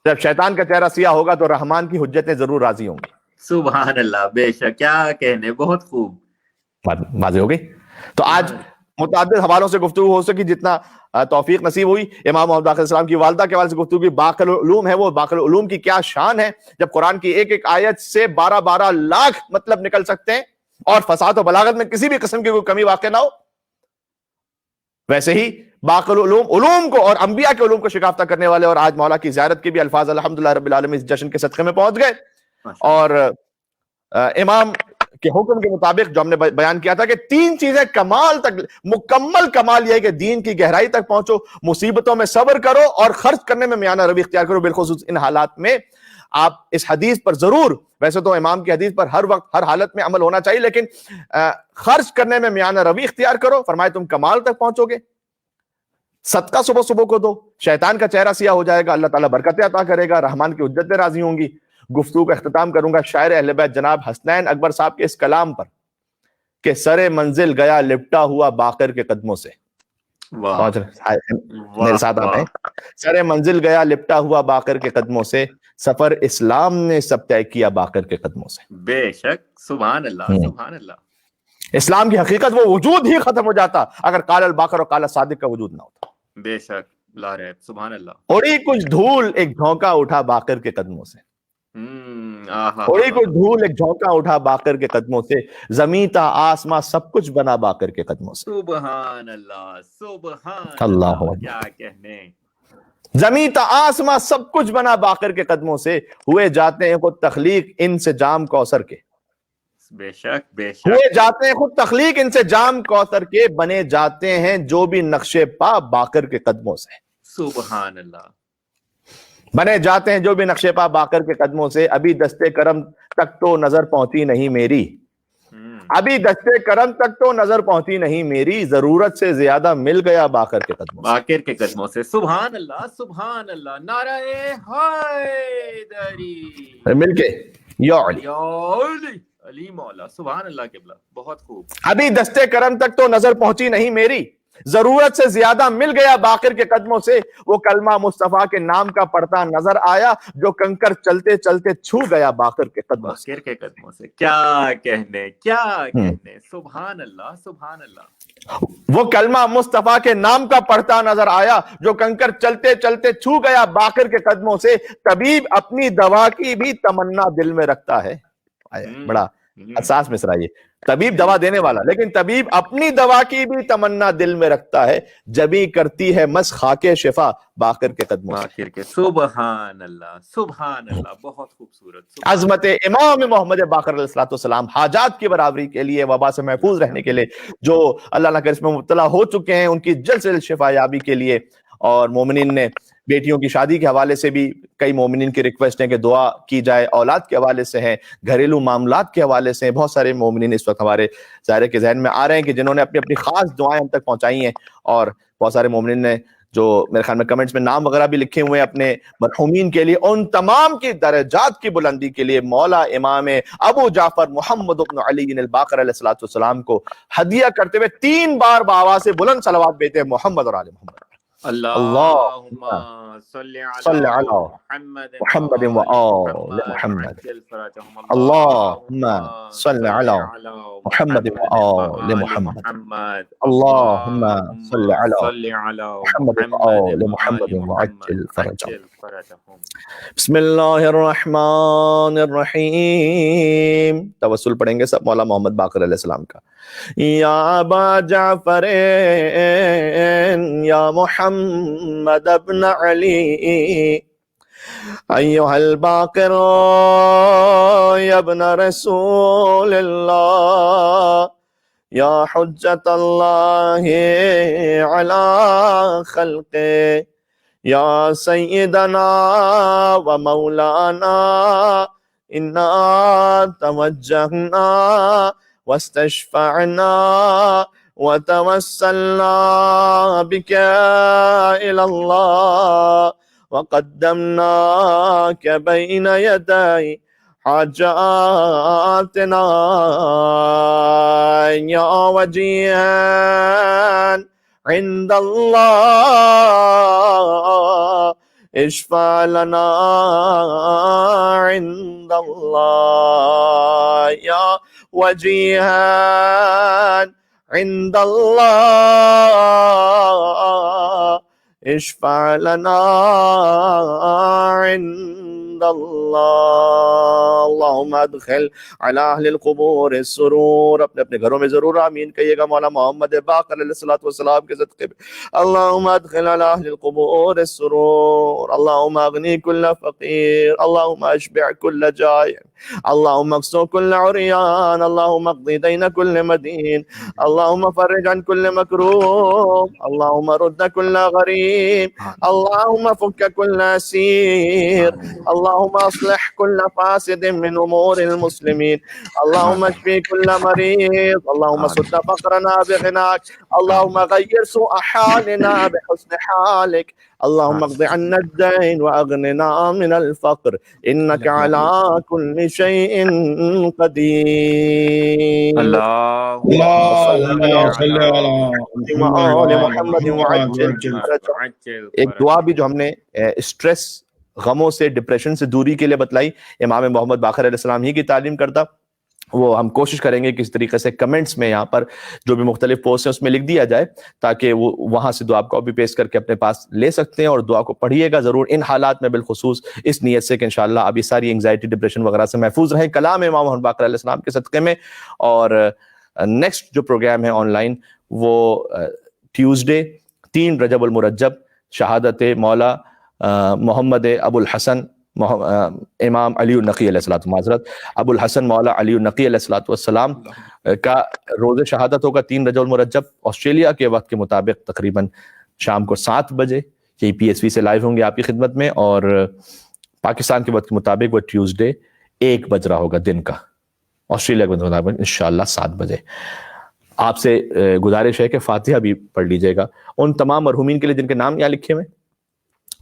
جب شیطان کا چہرہ سیاہ ہوگا تو رحمان کی حجتیں ضرور راضی ہوں گی. سبحان اللہ. بے شک. کیا کہنے، بہت خوب. واضح ہو گئی. تو آج متعدد حوالوں سے گفتگو ہو سکی جتنا توفیق نصیب ہوئی. امام محمد باقر علیہ السلام کی والدہ کے حوالے سے گفتگو کی. باقر العلوم ہے وہ، باقر العلوم کی کیا شان ہے جب قرآن کی ایک ایک آیت سے 12 لاکھ مطلب نکل سکتے ہیں اور فصاحت و بلاغت میں کسی بھی قسم کی کوئی کمی واقع نہ ہو. ویسے ہی باقر العلوم علوم کو اور انبیاء کے علوم کو شکافتہ کرنے والے، اور آج مولا کی زیارت کے بھی الفاظ الحمدللہ رب العالمین اس جشن کے صدقے میں پہنچ گئے. اور امام کے حکم کے مطابق جو ہم نے بیان کیا تھا کہ 3 چیزیں کمال تک، مکمل کمال یہ ہے کہ دین کی گہرائی تک پہنچو، مصیبتوں میں صبر کرو اور خرچ کرنے میں میانہ روی اختیار کرو. بالخصوص ان حالات میں آپ اس حدیث پر ضرور، ویسے تو امام کی حدیث پر ہر وقت ہر حالت میں عمل ہونا چاہیے، لیکن خرچ کرنے میں میانہ روی اختیار کرو. فرمائے تم کمال تک پہنچو گے. صدقہ صبح کو دو، شیطان کا چہرہ سیاہ ہو جائے گا، اللہ تعالیٰ برکتیں عطا کرے گا، رحمان کی حجتیں راضی ہوں گی. گفتگو کا اختتام کروں گا شاعر اہل بیت جناب حسنین اکبر صاحب کے اس کلام پر کہ سر منزل گیا لپٹا ہوا باقر کے قدموں سے. میرے ساتھ آپ ہیں. سر منزل گیا لپٹا ہوا باقر کے قدموں سے، سفر اسلام نے سب طے کیا باقر کے قدموں سے. بے شک. سبحان اللہ سبحان اللہ. اسلام کی حقیقت وہ وجود ہی ختم ہو جاتا اگر قال الباقر اور قال الصادق کا وجود نہ ہوتا. بے شک. لا رہے. سبحان اللہ. تھوڑی کچھ دھول ایک جھونکا اٹھا باقر کے قدموں سے. تھوڑی کچھ دھول ایک جھونکا اٹھا باقر کے قدموں سے، زمین تا آسماں سب کچھ بنا باقر کے قدموں سے. سبحان اللہ سبحان اللہ. کیا کہنے. زمین تا آسماں سب کچھ بنا باقر کے قدموں سے، ہوئے جاتے ہیں خود تخلیق ان سے جام کوثر کے. بے شک بے شک. ہوئے جاتے ہیں خود تخلیق ان سے جام کوثر کے، بنے جاتے ہیں جو بھی نقشے پا باقر کے قدموں سے. سبحان اللہ. بنے جاتے ہیں جو بھی نقشے پا باقر کے قدموں سے. ابھی دستے کرم تک تو نظر پہنچی نہیں میری، ابھی دستے کرم تک تو نظر پہنچی نہیں میری، ضرورت سے زیادہ مل گیا باقر کے قدموں سے. باقر کے قدموں سے. سبحان اللہ سبحان اللہ. نعرہ حیدری. مل کے یا علی یا علی مولا. سبحان اللہ قبلہ. بہت خوب. ابھی دستے کرم تک تو نظر پہنچی نہیں میری، ضرورت سے زیادہ مل گیا باقر کے قدموں سے، وہ کلمہ مصطفیٰ کے نام کا پڑھتا نظر آیا جو کنکر چلتے چلتے چھو گیا باقر کے قدموں سے۔ باقر کے قدموں سے، کیا کہنے، سبحان اللہ سبحان اللہ۔ وہ کلمہ مصطفیٰ کے نام کا پڑھتا نظر آیا جو کنکر چلتے چلتے چھو گیا باقر کے قدموں سے، طبیب اپنی دوا کی بھی تمنا دل میں رکھتا ہے۔ بڑا حساس مصرع یہ، طبیب دوا دینے والا، لیکن طبیب اپنی دوا کی بھی تمنا دل میں رکھتا ہے، جبھی کرتی ہے مس خاک شفا باقر کے قدموں سے۔ باقر کے، سبحان اللہ سبحان اللہ، بہت خوبصورت۔ عظمت امام محمد باقر علیہ السلام حاجات کی برابری کے لیے، وبا سے محفوظ رہنے کے لیے، جو اللہ نہ کرے اس میں مبتلا ہو چکے ہیں ان کی جلد سے جلد شفا یابی کے لیے، اور مومنین نے بیٹیوں کی شادی کے حوالے سے بھی کئی مومنین کی ریکویسٹ ہے کہ دعا کی جائے، اولاد کے حوالے سے ہیں، گھریلو معاملات کے حوالے سے ہیں، بہت سارے مومنین اس وقت ہمارے ظاہر کے ذہن میں آ رہے ہیں کہ جنہوں نے اپنی اپنی خاص دعائیں ہم تک پہنچائی ہیں، اور بہت سارے مومنین نے جو میرے خیال میں کمنٹس میں نام وغیرہ بھی لکھے ہوئے ہیں اپنے مرحومین کے لیے، ان تمام کی درجات کی بلندی کے لیے مولا امام ابو جعفر محمد بن علی الباقر علیہ السلام کو ہدیہ کرتے ہوئے 3 بار بآواز بلند صلوات بھیجتے ہیں، محمد اور آل محمد۔ اللہم صلی علی محمد و آل محمد، اللہم صلی علی محمد و آل محمد، اللہم صلی علی محمد و آل محمد وعجل فرجہم۔ بسم اللہ الرحمن الرحیم، توسل پڑھیں گے سب مولا محمد باقر علیہ السلام کا۔ یا ابا جعفر یا محمد ابن علی ایہا الباقر یا ابن رسول اللہ یا حجت اللہ علی خلقہ یا سیدنا و مولانا انا توجہنا واستشفعنا وتوسلنا بك إلى الله وقدمناك بين يدي حاجاتنا يا وجيها عند الله اشفع لنا عند الله يا وجيها عند الله اشفع لنا عند الله اللهم ادخل على اہل القبور السرور، اپنے اپنے گھروں میں ضرور آمین کہیے گا مولا محمد باقر علیہ السلام کے صدقے میں۔ اللهم ادخل على اہل القبور السرور، اللهم اغنی كل فقیر، اللهم اشبع كل جائع، اللهم اكسو كل عريان، اللهم اقضي دين كل مدين، اللهم فرج عن كل مكروب، اللهم رد كل غريب، اللهم فك كل اسير، اللهم اصلح كل فاسد من امور المسلمين، اللهم اشفي كل مريض، اللهم سد فقرنا بغناك، اللهم غير سوء حالنا بحسن حالك، اللهم اقض عنا الدين واغننا من الفقر انك على كل شيء قدير۔ اللهم صل على محمد وعجل۔ ایک دعا بھی جو ہم نے اسٹریس، غموں سے، ڈپریشن سے دوری کے لیے بتلائی، امام محمد باقر علیہ السلام ہی کی تعلیم کرتا، وہ ہم کوشش کریں گے کہ اس طریقے سے کمنٹس میں یہاں پر جو بھی مختلف پوسٹ ہیں اس میں لکھ دیا جائے، تاکہ وہ وہاں سے دعا کاپی پیسٹ کر کے اپنے پاس لے سکتے ہیں، اور دعا کو پڑھیے گا ضرور ان حالات میں، بالخصوص اس نیت سے کہ انشاءاللہ اب یہ ساری انگزائٹی، ڈپریشن وغیرہ سے محفوظ رہیں کلام امام محمد باقر علیہ السلام کے صدقے میں۔ اور نیکسٹ جو پروگرام ہے آن لائن وہ ٹیوزڈے 3 رجب المرجب، شہادت مولا محمد ابو الحسن امام علی النقی علیہ الصلوۃ، معذرت، ابو الحسن مولا علی النقی علیہ الصلوۃ والسلام کا روز شہادت ہوگا 3 رجب المرجب، آسٹریلیا کے وقت کے مطابق تقریباً شام کو 7 بجے، یہی PSV سے لائیو ہوں گے آپ کی خدمت میں، اور پاکستان کے وقت کے مطابق وہ ٹیوزڈے 1 بج رہا ہوگا دن کا، آسٹریلیا کے مطابق انشاءاللہ 7 بجے۔ آپ سے گزارش ہے کہ فاتحہ بھی پڑھ لیجئے گا ان تمام مرحومین کے لیے جن کے نام یہاں لکھے ہوئے،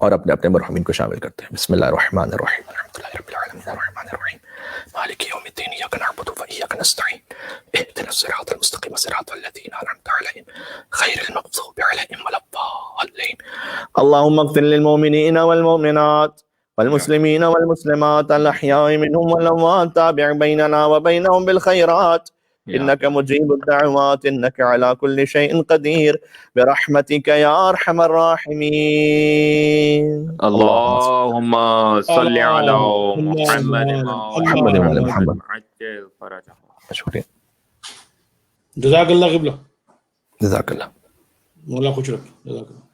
اور اپنے اپنے مرحومین کو شامل کرتے ہیں۔ بسم اللہ الرحمن الرحیم، الحمدللہ رب العالمین الرحمن الرحیم مالک یوم الدین، ایاک نعبد وایاک نستعین، اهدنا الصراط المستقیم صراط الذین انعمت علیہم غیر المغضوب اللهم اغفر للمؤمنين والمؤمنات والمسلمين والمسلمات الأحياء منهم والأموات تابع بيننا وبينهم بالخيرات إنك مجيب الدعوات إنك على كل شيء قدير برحمتك يا أرحم الراحمين. اللهم صل على محمد محمد وعلى محمد. عجل فرجهم. شكرا. جزاک اللہ قبلہ. جزاك الله. مولا خوش رکھ. جزاک اللہ.